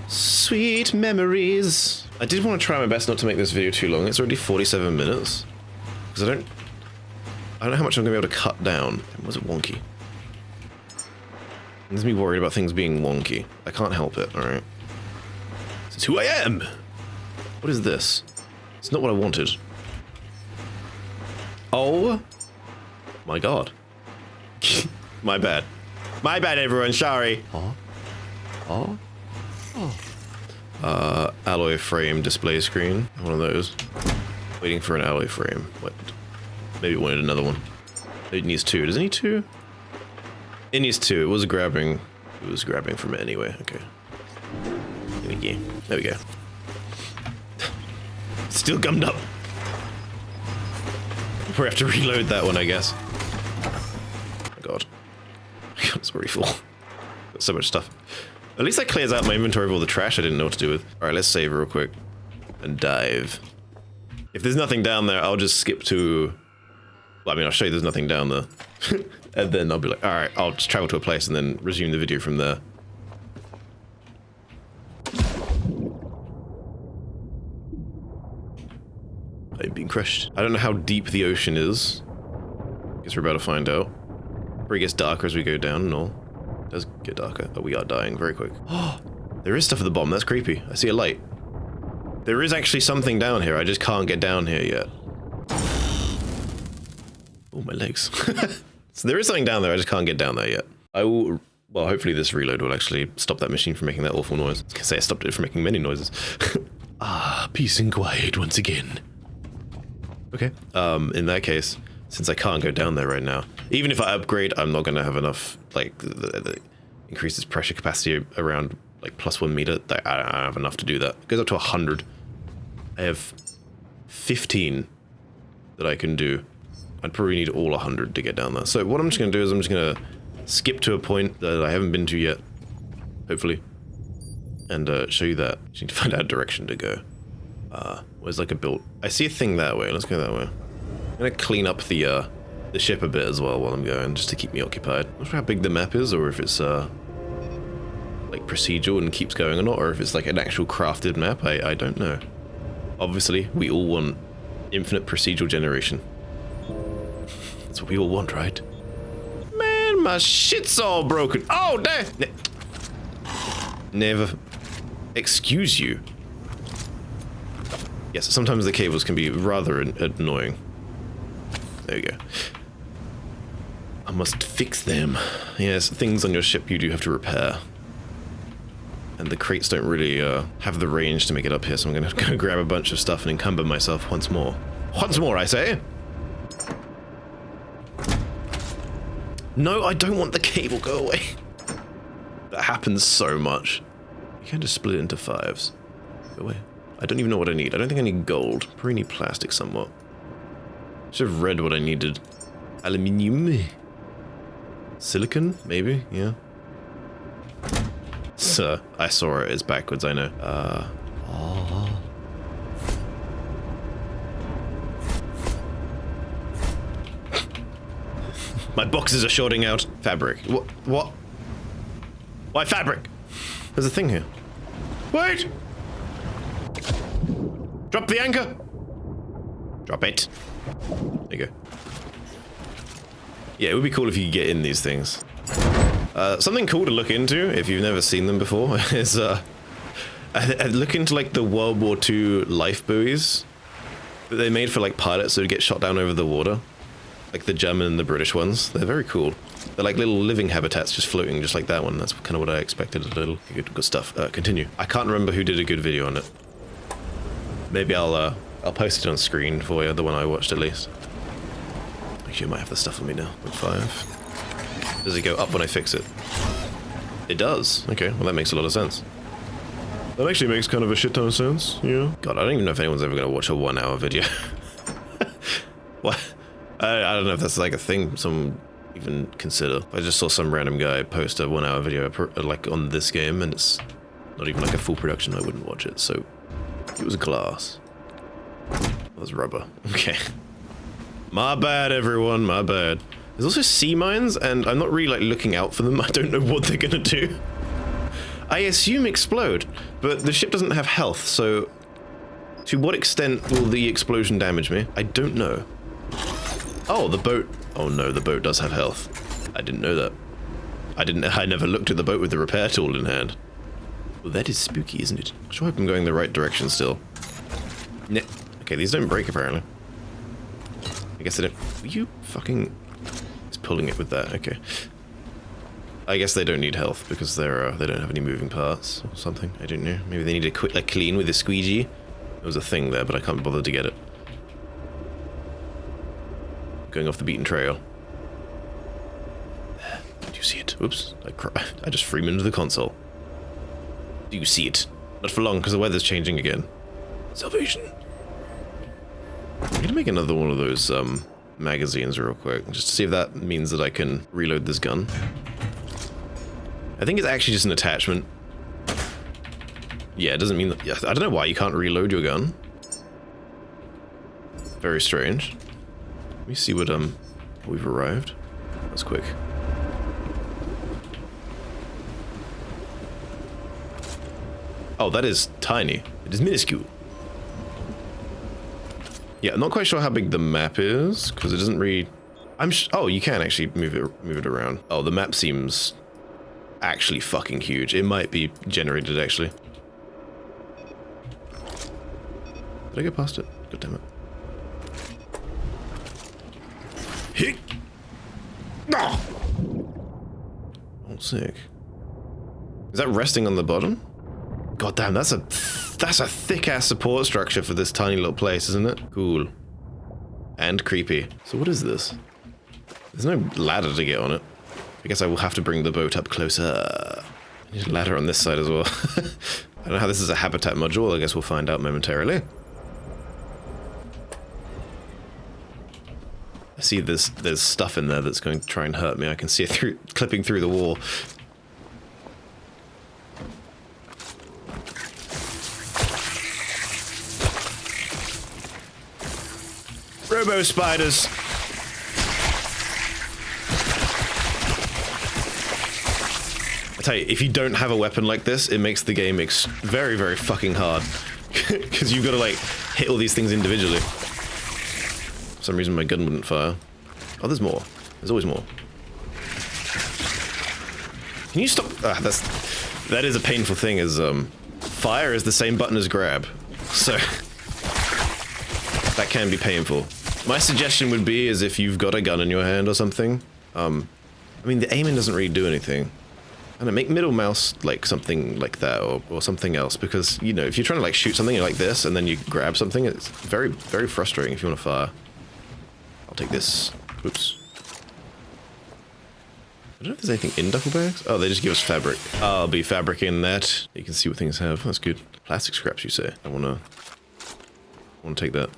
Sweet memories. I did want to try my best not to make this video too long. It's already 47 minutes. Because I don't know how much I'm going to be able to cut down. Was it wonky? It makes me worried about things being wonky. I can't help it, alright? This is who I am! What is this? It's not what I wanted. Oh! My god. My bad. My bad, everyone, sorry. Oh? Oh? Oh. Alloy frame display screen. One of those. Waiting for an alloy frame. What? Maybe it wanted another one. It needs two. Does it need two? It needs two. It was grabbing from it anyway. Okay. There we go. There we go. Still gummed up. We have to reload that one, I guess. Oh my god. It's already full. Got so much stuff. At least that clears out my inventory of all the trash I didn't know what to do with. Alright, let's save real quick. And dive. If there's nothing down there, I'll just skip to... well, I mean, I'll show you there's nothing down there. And then I'll be like, alright, I'll just travel to a place and then resume the video from there. I'm being crushed. I don't know how deep the ocean is. Guess we're about to find out. Or it gets darker as we go down and all. It does get darker, but we are dying very quick. Oh, there is stuff at the bottom. That's creepy. I see a light. There is actually something down here. I just can't get down here yet. Oh, my legs. So there is something down there. I just can't get down there yet. I will... well, hopefully this reload will actually stop that machine from making that awful noise. I was gonna say I stopped it from making many noises. Ah, peace and quiet once again. Okay. In that case, since I can't go down there right now, even if I upgrade, I'm not gonna have enough, like, the increases pressure capacity around, like, +1 meter. I don't have enough to do that. It goes up to 100. I have 15 that I can do. I'd probably need all 100 to get down there. So what I'm just gonna do is I'm just gonna skip to a point that I haven't been to yet, hopefully, and show you that. Just need to find out a direction to go. Where's like a built... I see a thing that way. Let's go that way. I'm gonna clean up the ship a bit as well while I'm going, just to keep me occupied. I'm not sure how big the map is, or if it's like procedural and keeps going or not, or if it's like an actual crafted map. I don't know. Obviously, we all want infinite procedural generation. That's what we all want, right? Man, my shit's all broken. Oh, damn! Never. Excuse you. Yes, sometimes the cables can be rather annoying. There you go. I must fix them. Yes, things on your ship you do have to repair. And the crates don't really have the range to make it up here, so I'm gonna go grab a bunch of stuff and encumber myself once more. Once more, I say! No, I don't want the cable, go away. That happens so much. You can't just split it into 5s. Go away. I don't even know what I need. I don't think I need gold. Probably need plastic somewhat. Should have read what I needed. Aluminium. Silicon, maybe? Yeah. So, I saw it. It's backwards, I know. Oh. My boxes are shorting out. Fabric. What? Why fabric? There's a thing here. Wait! Drop the anchor! Drop it. There you go. Yeah, it would be cool if you could get in these things. Something cool to look into, if you've never seen them before, is, I'd look into, like, the World War II life buoys that they made for, like, pilots that would get shot down over the water. Like the German and the British ones. They're very cool. They're like little living habitats just floating, just like that one. That's kind of what I expected a little. Good stuff. Continue. I can't remember who did a good video on it. Maybe I'll post it on screen for you, the one I watched at least. Actually, I might have the stuff on me now. 5. Does it go up when I fix it? It does. Okay, well that makes a lot of sense. That actually makes kind of a shit ton of sense, yeah. God, I don't even know if anyone's ever gonna watch a 1 hour video. What? I don't know if that's like a thing someone even consider. I just saw some random guy post a 1 hour video like on this game, and it's not even like a full production. I wouldn't watch it, so it was glass. That was rubber. Okay. My bad, everyone, my bad. There's also sea mines, and I'm not really like looking out for them. I don't know what they're gonna do. I assume explode, but the ship doesn't have health, so to what extent will the explosion damage me? I don't know. Oh, the boat. Oh no, the boat does have health. I didn't know that. I never looked at the boat with the repair tool in hand. Well, that is spooky, isn't it? I sure hope I'm going the right direction still. Nah. Okay, these don't break apparently. I guess they don't. Were you fucking just pulling it with that? Okay. I guess they don't need health because they don't have any moving parts or something. I don't know. Maybe they need to quit like clean with a squeegee. There was a thing there, but I can't bother to get it. Going off the beaten trail. Do you see it? Oops. I just Freemaned the console. Do you see it? Not for long, because the weather's changing again. Salvation. I'm gonna make another one of those magazines real quick, just to see if that means that I can reload this gun. I think it's actually just an attachment. Yeah, it doesn't mean that. Yeah, I don't know why you can't reload your gun. Very strange. Let me see what we've arrived. That's quick. Oh, that is tiny. It is minuscule. Yeah, I'm not quite sure how big the map is because it doesn't read. Oh, you can actually move it around. Oh, the map seems actually fucking huge. It might be generated actually. Did I get past it? God damn it. Hick. Oh, sick. Is that resting on the bottom? God damn, that's a thick ass support structure for this tiny little place, isn't it? Cool. And creepy. So what is this? There's no ladder to get on it. I guess I will have to bring the boat up closer. I need a ladder on this side as well. I don't know how this is a habitat module. I guess we'll find out momentarily. I see there's stuff in there that's going to try and hurt me. I can see it clipping through the wall. Robo spiders. I tell you, if you don't have a weapon like this, it makes the game very, very fucking hard. Because you've got to like hit all these things individually. For some reason my gun wouldn't fire. Oh, there's more. There's always more. Can you stop? That is a painful thing, is fire is the same button as grab. So that can be painful. My suggestion would be is if you've got a gun in your hand or something, I mean the aiming doesn't really do anything. I don't know, make middle mouse like something like that or something else, because you know if you're trying to like shoot something like this and then you grab something, it's very, very frustrating if you want to fire. I'll take this. Oops. I don't know if there's anything in duffel bags. Oh, they just give us fabric. I'll be fabric in that. You can see what things have. That's good. Plastic scraps, you say? I wanna take that.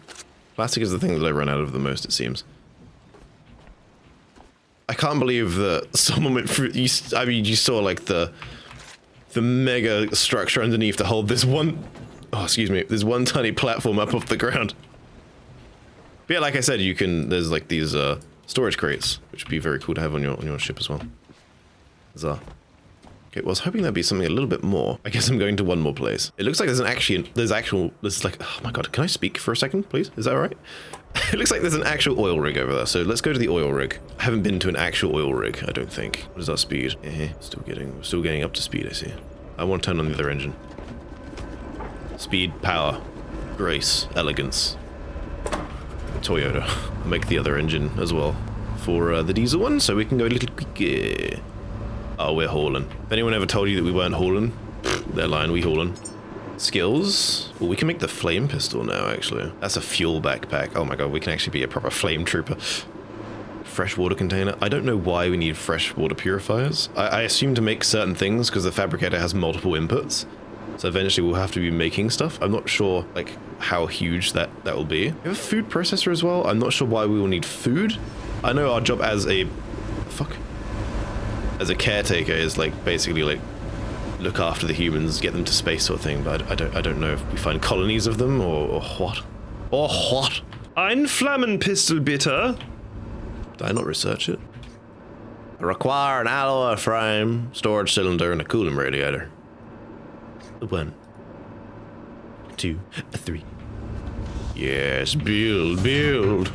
Plastic is the thing that I run out of the most, it seems. I can't believe that someone went through. I mean, you saw like the mega structure underneath to hold this one. Oh, excuse me. This one tiny platform up off the ground. But yeah, like I said, you can. There's like these storage crates, which would be very cool to have on your ship as well. Huzzah. Okay, well, I was hoping there'd be something a little bit more. I guess I'm going to one more place. It looks like there's like, oh my god, can I speak for a second, please? Is that all right? It looks like there's an actual oil rig over there, so let's go to the oil rig. I haven't been to an actual oil rig, I don't think. What is our speed? Still getting up to speed, I see. I want to turn on the other engine. Speed, power, grace, elegance. Toyota. Make the other engine as well for the diesel one, so we can go a little quicker. Oh, we're hauling. If anyone ever told you that we weren't hauling, they're lying, we hauling. Skills? Well, we can make the flame pistol now, actually. That's a fuel backpack. Oh my god, we can actually be a proper flame trooper. Freshwater container. I don't know why we need freshwater purifiers. I assume to make certain things because the fabricator has multiple inputs. So eventually we'll have to be making stuff. I'm not sure like how huge that will be. We have a food processor as well. I'm not sure why we will need food. I know our job as a caretaker is like basically like look after the humans, get them to space sort of thing, but I don't know if we find colonies of them or what. Or what? Ein Flammenpistol bitte. Did I not research it? I require an alloy frame, storage cylinder, and a cooling radiator. 1, 2, 3. Yes, build.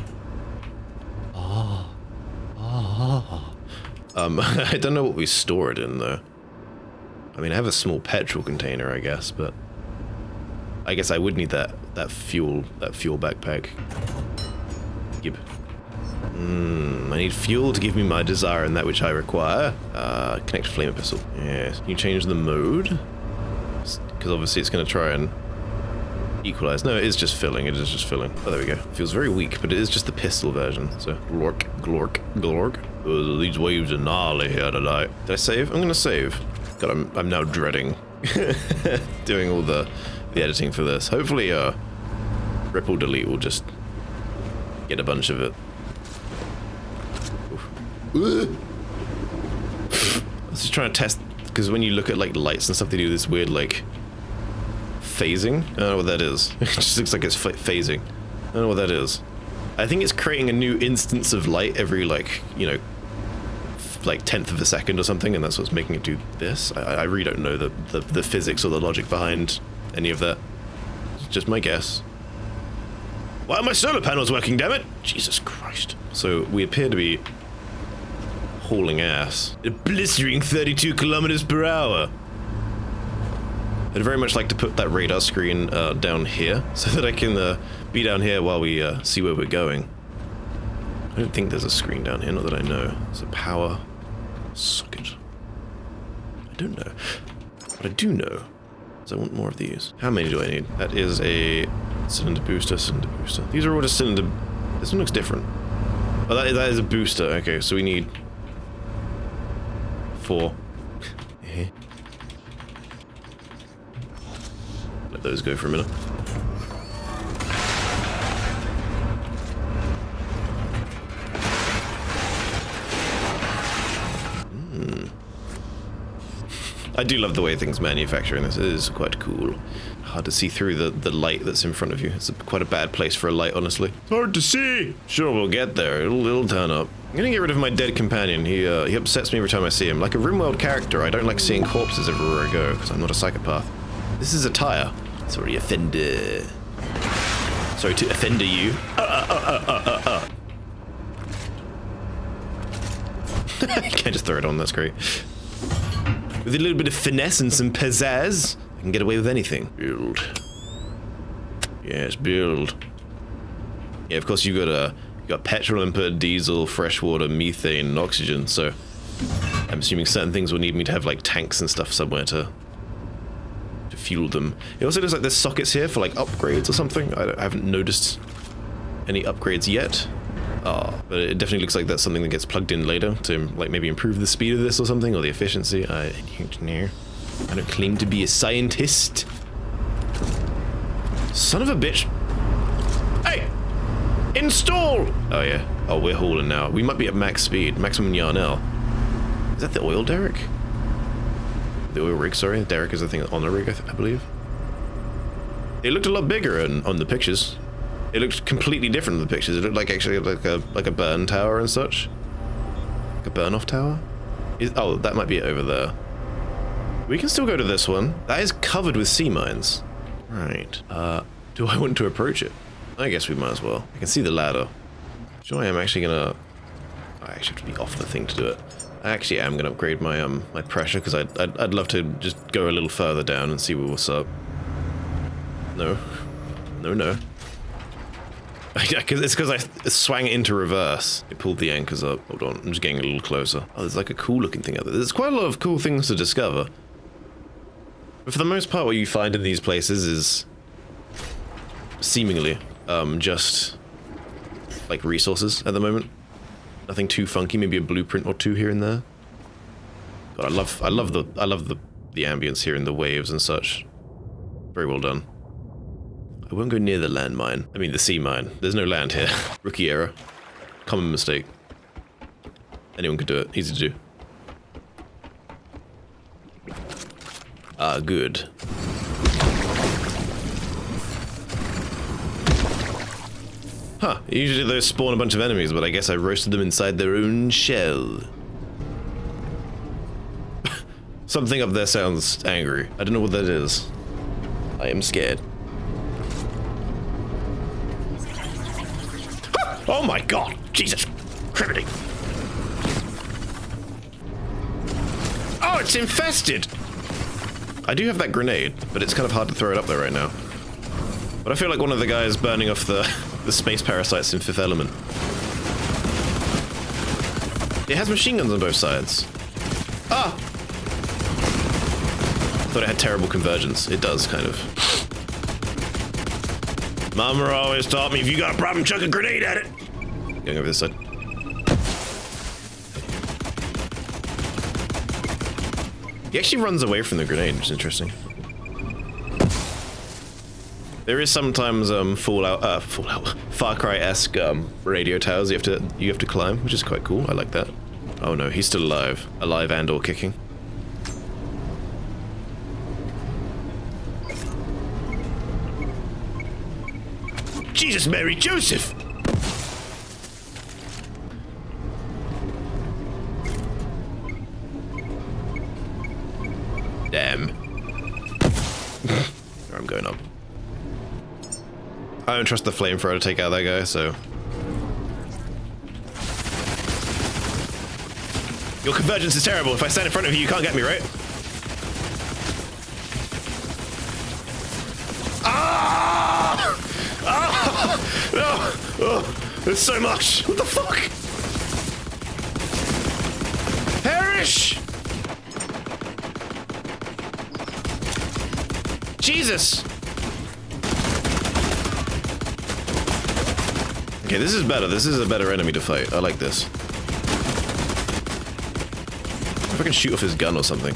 I don't know what we store it in though. I mean, I have a small petrol container, I guess, but I guess I would need that fuel backpack. Yep. I need fuel to give me my desire and that which I require. Connect flame pistol. Yes. Can you change the mode? Because obviously it's going to try and equalize. No, it is just filling. It is just filling. Oh, there we go. Feels very weak, but it is just the pistol version. So, glork. These waves are gnarly here tonight. Did I save? I'm going to save. God, I'm now dreading doing all the editing for this. Hopefully, Ripple Delete will just get a bunch of it. I was just trying to test, because when you look at like lights and stuff, they do this weird like phasing. I don't know what that is. It just looks like it's phasing. I don't know what that is. I think it's creating a new instance of light every like, you know, like 1/10 of a second or something, and that's what's making it do this. I really don't know the physics or the logic behind any of that. It's just my guess. Why are my solar panels working, damn it? Jesus Christ. So we appear to be hauling ass. A blistering 32 kilometers per hour. I'd very much like to put that radar screen down here so that I can be down here while we see where we're going. I don't think there's a screen down here, not that I know. It's a power socket. I don't know. What I do know is I want more of these. How many do I need? That is a cylinder booster. These are all just cylinder... This one looks different. Oh, that is a booster. Okay, so we need 4. Let those go for a minute. I do love the way things manufacture in this. It is quite cool. Hard to see through the light that's in front of you. It's quite a bad place for a light, honestly. Hard to see! Sure, we'll get there. It'll turn up. I'm gonna get rid of my dead companion. He upsets me every time I see him. Like a RimWorld character, I don't like seeing corpses everywhere I go, because I'm not a psychopath. This is a tire. Sorry, offender. Sorry to offend you. You can't just throw it on, that's great. With a little bit of finesse and some pizzazz, I can get away with anything. Build. Yes, build. Yeah, of course you got petrol input, diesel, freshwater, methane, and oxygen, so I'm assuming certain things will need me to have like tanks and stuff somewhere to fuel them. It also looks like there's sockets here for like upgrades or something. I haven't noticed any upgrades yet. But it definitely looks like that's something that gets plugged in later to like maybe improve the speed of this or something, or the efficiency. I don't know. I don't claim to be a scientist. Son of a bitch. Hey! Install! Oh yeah. Oh, we're hauling now. We might be at max speed, maximum Yarnell. Is that the oil derrick? The oil rig, sorry. The derrick is the thing on the rig, I believe. It looked a lot bigger on the pictures. It looked completely different in the pictures. It looked like actually like a burn tower and such. Like a burn off tower? Oh, that might be it over there. We can still go to this one. That is covered with sea mines. Right. Do I want to approach it? I guess we might as well. I can see the ladder. Do you know I'm actually gonna... I actually have to be off the thing to do it. I actually am gonna upgrade my my pressure because I'd love to just go a little further down and see what's up. No. No. It's because I swang it into reverse. It pulled the anchors up. Hold on, I'm just getting a little closer. Oh, there's like a cool looking thing out there. There's quite a lot of cool things to discover. But for the most part, what you find in these places is seemingly just like resources at the moment. Nothing too funky, maybe a blueprint or two here and there. God, I love the ambience here and the waves and such. Very well done. I won't go near the landmine. I mean the sea mine. There's no land here. Rookie error. Common mistake. Anyone could do it. Easy to do. Ah, good. Huh, usually those spawn a bunch of enemies, but I guess I roasted them inside their own shell. Something up there sounds angry. I don't know what that is. I am scared. Oh my god! Jesus! Criminy! Oh, it's infested! I do have that grenade, but it's kind of hard to throw it up there right now. But I feel like one of the guys burning off the space parasites in Fifth Element. It has machine guns on both sides. Ah! Thought it had terrible convergence. It does, kind of. Mama always taught me if you got a problem, chuck a grenade at it! Going over this side. He actually runs away from the grenade, which is interesting. There is sometimes Far Cry-esque radio towers you have to climb, which is quite cool. I like that. Oh no, he's still alive. Alive and or kicking. Jesus, Mary, Joseph! Damn. I'm going up. I don't trust the flamethrower to take out that guy, so... Your convergence is terrible. If I stand in front of you, you can't get me, right? Ah! Ah! No! Oh, there's so much! What the fuck? Perish! Jesus! Okay, this is better. This is a better enemy to fight. I like this. If I can shoot off his gun or something.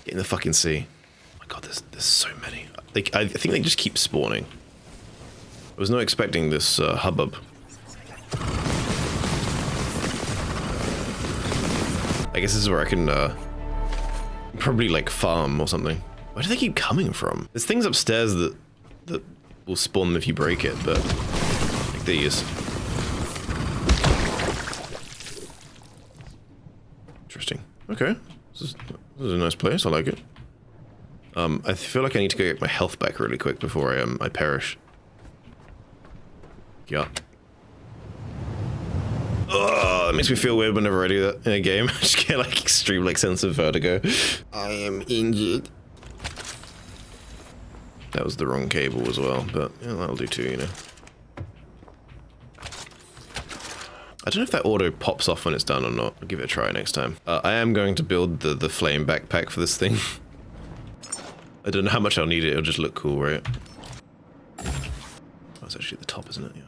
Get in the fucking sea. Oh my god, there's so many. I think they just keep spawning. I was not expecting this hubbub. I guess this is where I can probably like farm or something. Where do they keep coming from? There's things upstairs that will spawn them if you break it, but like these. Interesting. Okay, this is a nice place. I like it. I feel like I need to go get my health back really quick before I perish. Yeah. Oh, that makes me feel weird whenever I do that in a game. I just get like extreme like sense of vertigo. I am injured. That was the wrong cable as well, but yeah, that'll do too, you know. I don't know if that auto pops off when it's done or not. I'll give it a try next time. I am going to build the flame backpack for this thing. I don't know how much I'll need it. It'll just look cool, right? Oh, it's actually at the top, isn't it? Yeah.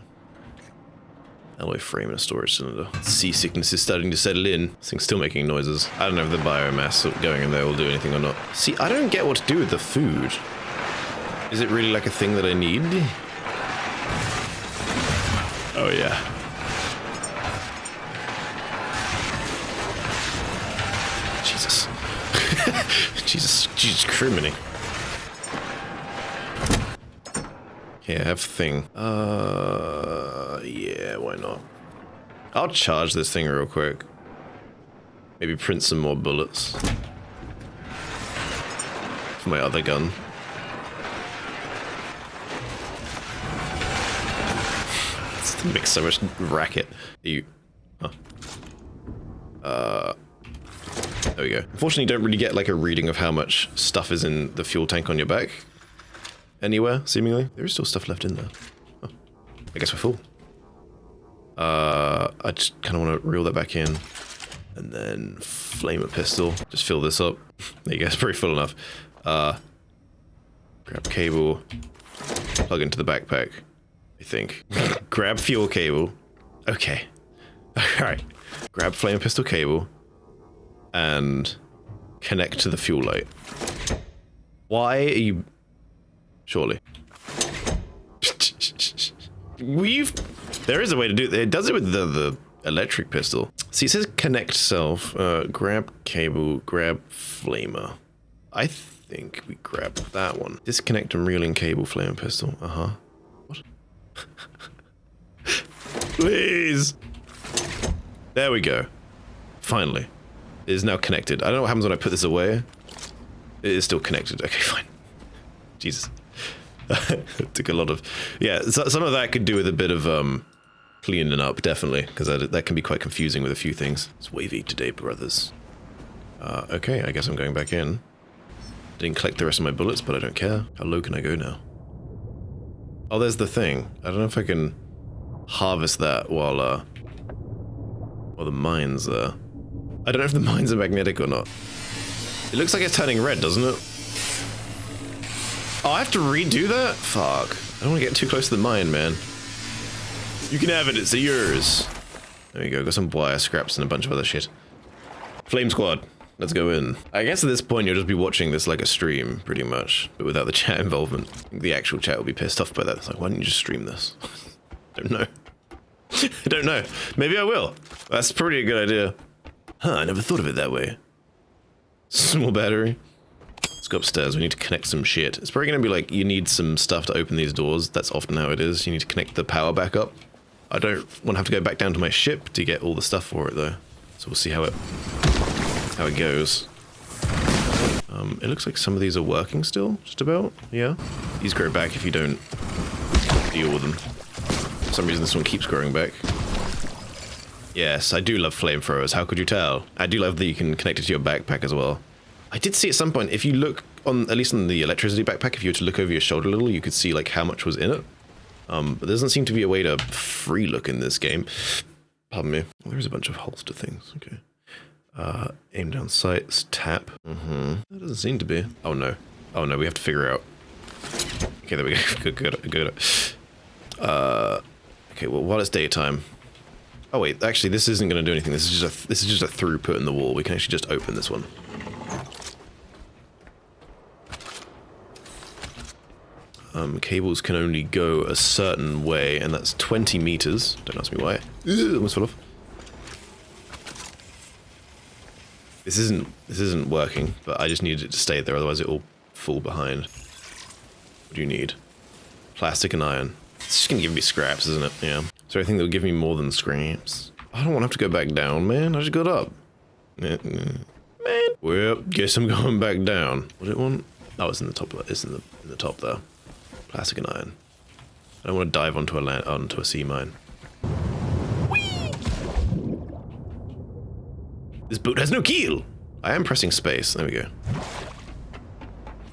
Alloy frame and a storage cylinder. Seasickness is starting to settle in. This thing's still making noises. I don't know if the biomass going in there will do anything or not. See, I don't get what to do with the food. Is it really like a thing that I need? Oh yeah. Jesus. Jesus criminy. Yeah, I have a thing. Yeah, why not? I'll charge this thing real quick. Maybe print some more bullets. For my other gun. It makes so much racket. You... Huh. There we go. Unfortunately, you don't really get like a reading of how much stuff is in the fuel tank on your back. Anywhere, seemingly. There is still stuff left in there. Oh. I guess we're full. I just kind of want to reel that back in. And then flamer pistol. Just fill this up. There you go, it's pretty full enough. Grab cable. Plug into the backpack, I think. Grab fuel cable. Okay. Alright. Grab flame pistol cable. And connect to the fuel light. Why are you... Surely. There is a way to do it. It does it with the electric pistol. See, it says connect self. Grab cable, grab flamer. I think we grab that one. Disconnect and reel in cable, flamer pistol. What? Please. There we go. Finally. It is now connected. I don't know what happens when I put this away. It is still connected. Okay, fine. Jesus. It took a lot of... Yeah, some of that could do with a bit of cleaning up, definitely, because that can be quite confusing with a few things. It's wavy today, brothers. Okay, I guess I'm going back in. Didn't collect the rest of my bullets, but I don't care. How low can I go now? Oh, there's the thing. I don't know if I can harvest that while the mine's there. I don't know if the mines are magnetic or not. It looks like it's turning red, doesn't it? Oh, I have to redo that? Fuck. I don't want to get too close to the mine, man. You can have it, it's yours. There you go, got some wire scraps and a bunch of other shit. Flame squad, let's go in. I guess at this point you'll just be watching this like a stream, pretty much, but without the chat involvement. I think the actual chat will be pissed off by that. It's like, why don't you just stream this? Don't know. I don't know. Maybe I will. That's probably a good idea. Huh, I never thought of it that way. Small battery. Let's go upstairs. We need to connect some shit. It's probably going to be like, you need some stuff to open these doors. That's often how it is. You need to connect the power back up. I don't want to have to go back down to my ship to get all the stuff for it, though. So we'll see how it goes. It looks like some of these are working still, just about. Yeah. These grow back if you don't deal with them. For some reason, this one keeps growing back. Yes, I do love flamethrowers. How could you tell? I do love that you can connect it to your backpack as well. I did see at some point, if you look on, at least on the electricity backpack, if you were to look over your shoulder a little, you could see like how much was in it. But there doesn't seem to be a way to free look in this game. Pardon me. Well, there's a bunch of holster things. Okay. Aim down sights, tap. That doesn't seem to be. Oh no. Oh no, we have to figure out. Okay, there we go. Good. Okay, well, while it's daytime. Oh wait, actually, this isn't going to do anything. This is just a throughput in the wall. We can actually just open this one. Cables can only go a certain way, and that's 20 meters. Don't ask me why. Almost fell off. This isn't working, but I just needed it to stay there, otherwise it will fall behind. What do you need? Plastic and iron. It's just gonna give me scraps, isn't it? Yeah. So I think they'll give me more than scraps. I don't want to have to go back down, man. I just got up. Man. Well, guess I'm going back down. What did it want? Oh, it's in the top. It's in the top there. Plastic and iron. I don't want to dive onto a sea mine. Whee! This boat has no keel. I am pressing space. There we go.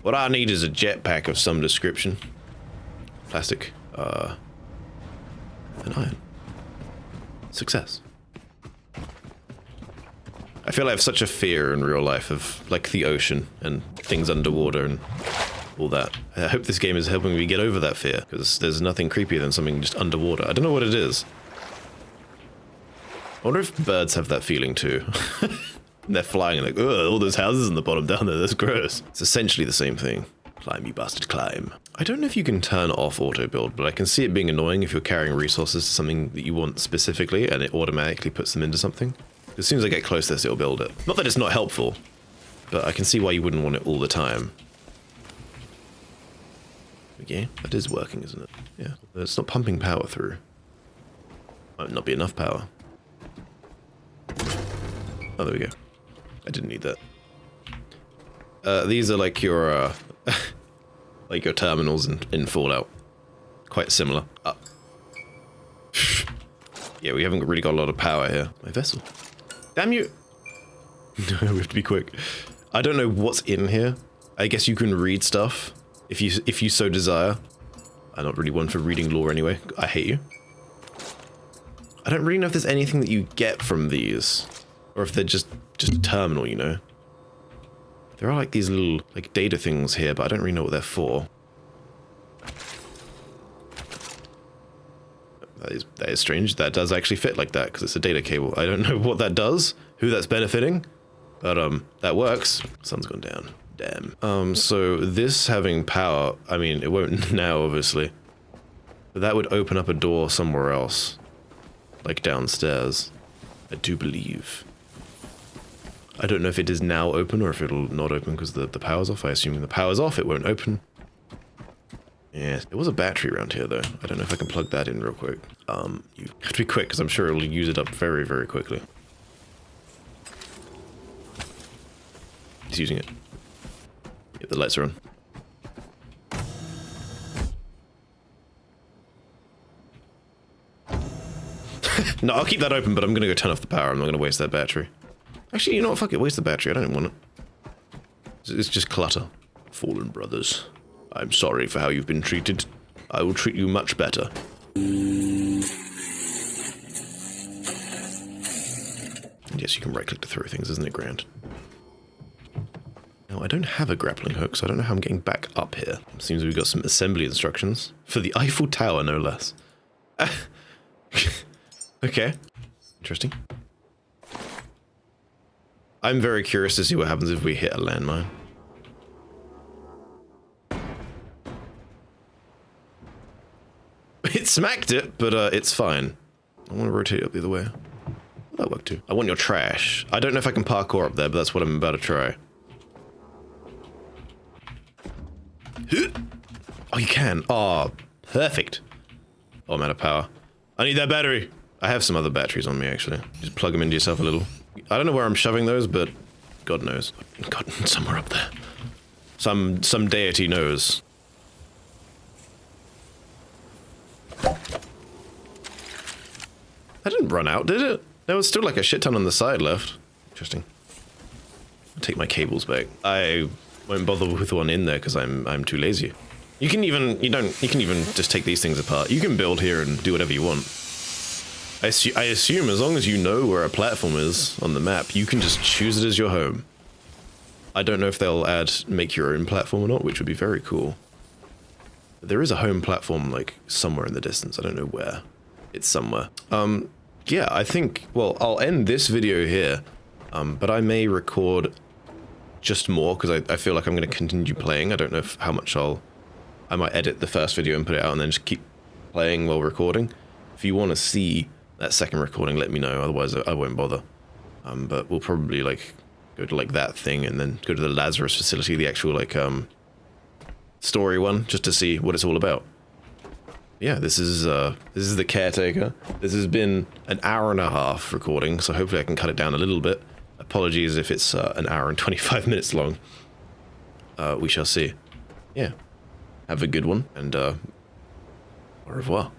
What I need is a jetpack of some description. Plastic. And iron. Success. I feel I have such a fear in real life of, like, the ocean and things underwater and all that. I hope this game is helping me get over that fear, because there's nothing creepier than something just underwater. I don't know what it is. I wonder if birds have that feeling too. They're flying like, ugh, all those houses in the bottom down there, that's gross. It's essentially the same thing. Climb, you bastard, climb. I don't know if you can turn off auto build, but I can see it being annoying if you're carrying resources to something that you want specifically and it automatically puts them into something. As soon as I get close to this, it'll build it. Not that it's not helpful, but I can see why you wouldn't want it all the time. Okay, that is working, isn't it? Yeah, it's not pumping power through. Might not be enough power. Oh, there we go. I didn't need that. These are like your, like your terminals in Fallout. Quite similar. Yeah, we haven't really got a lot of power here. My vessel. Damn you! We have to be quick. I don't know what's in here. I guess you can read stuff if you so desire. I'm not really one for reading lore anyway. I hate you. I don't really know if there's anything that you get from these, Or if they're just a terminal, you know. There are like these little like data things here, but I don't really know what they're for. That is strange. That does actually fit like that because it's a data cable. I don't know what that does, who that's benefiting, but that works. Sun's gone down. Damn. So this having power, I mean, it won't now, obviously. But that would open up a door somewhere else. Like downstairs. I do believe. I don't know if it is now open or if it'll not open because the power's off. I assume when the power's off, it won't open. Yeah, there was a battery around here, though. I don't know if I can plug that in real quick. You have to be quick because I'm sure it'll use it up very, very quickly. He's using it. Yeah, the lights are on. No, I'll keep that open, but I'm gonna go turn off the power. I'm not gonna waste that battery. Actually, you know what? Fuck it, waste the battery. I don't want it. It's just clutter. Fallen brothers. I'm sorry for how you've been treated. I will treat you much better. Yes, you can right-click to throw things, isn't it grand? Now, I don't have a grappling hook, so I don't know how I'm getting back up here. Seems we've got some assembly instructions. For the Eiffel Tower, no less. Okay. Interesting. I'm very curious to see what happens if we hit a landmine. It smacked it, but it's fine. I want to rotate it up the other way. That worked too. I want your trash. I don't know if I can parkour up there, but that's what I'm about to try. Oh, you can. Oh, perfect. Oh, I'm out of power. I need that battery. I have some other batteries on me, actually. Just plug them into yourself a little. I don't know where I'm shoving those, but God knows. God, somewhere up there. Some deity knows. That didn't run out, did it? There was still like a shit ton on the side left. Interesting. I'll take my cables back. I won't bother with one in there because I'm too lazy. You can even just take these things apart. You can build here and do whatever you want. I assume as long as you know where a platform is on the map, you can just choose it as your home. I don't know if they'll make your own platform or not, which would be very cool. But there is a home platform like somewhere in the distance. I don't know where. It's somewhere. Yeah, I think, well, I'll end this video here, but I may record just more because I feel like I'm going to continue playing. I don't know how much I might edit the first video and put it out and then just keep playing while recording. If you want to see that second recording, let me know, otherwise I won't bother. But we'll probably like go to like that thing and then go to the Lazarus facility, the actual like story one, just to see what it's all about. Yeah, this is the Caretaker. This has been an hour and a half recording, so hopefully I can cut it down a little bit. Apologies if it's an hour and 25 minutes long. We shall see. Yeah. Have a good one, and au revoir.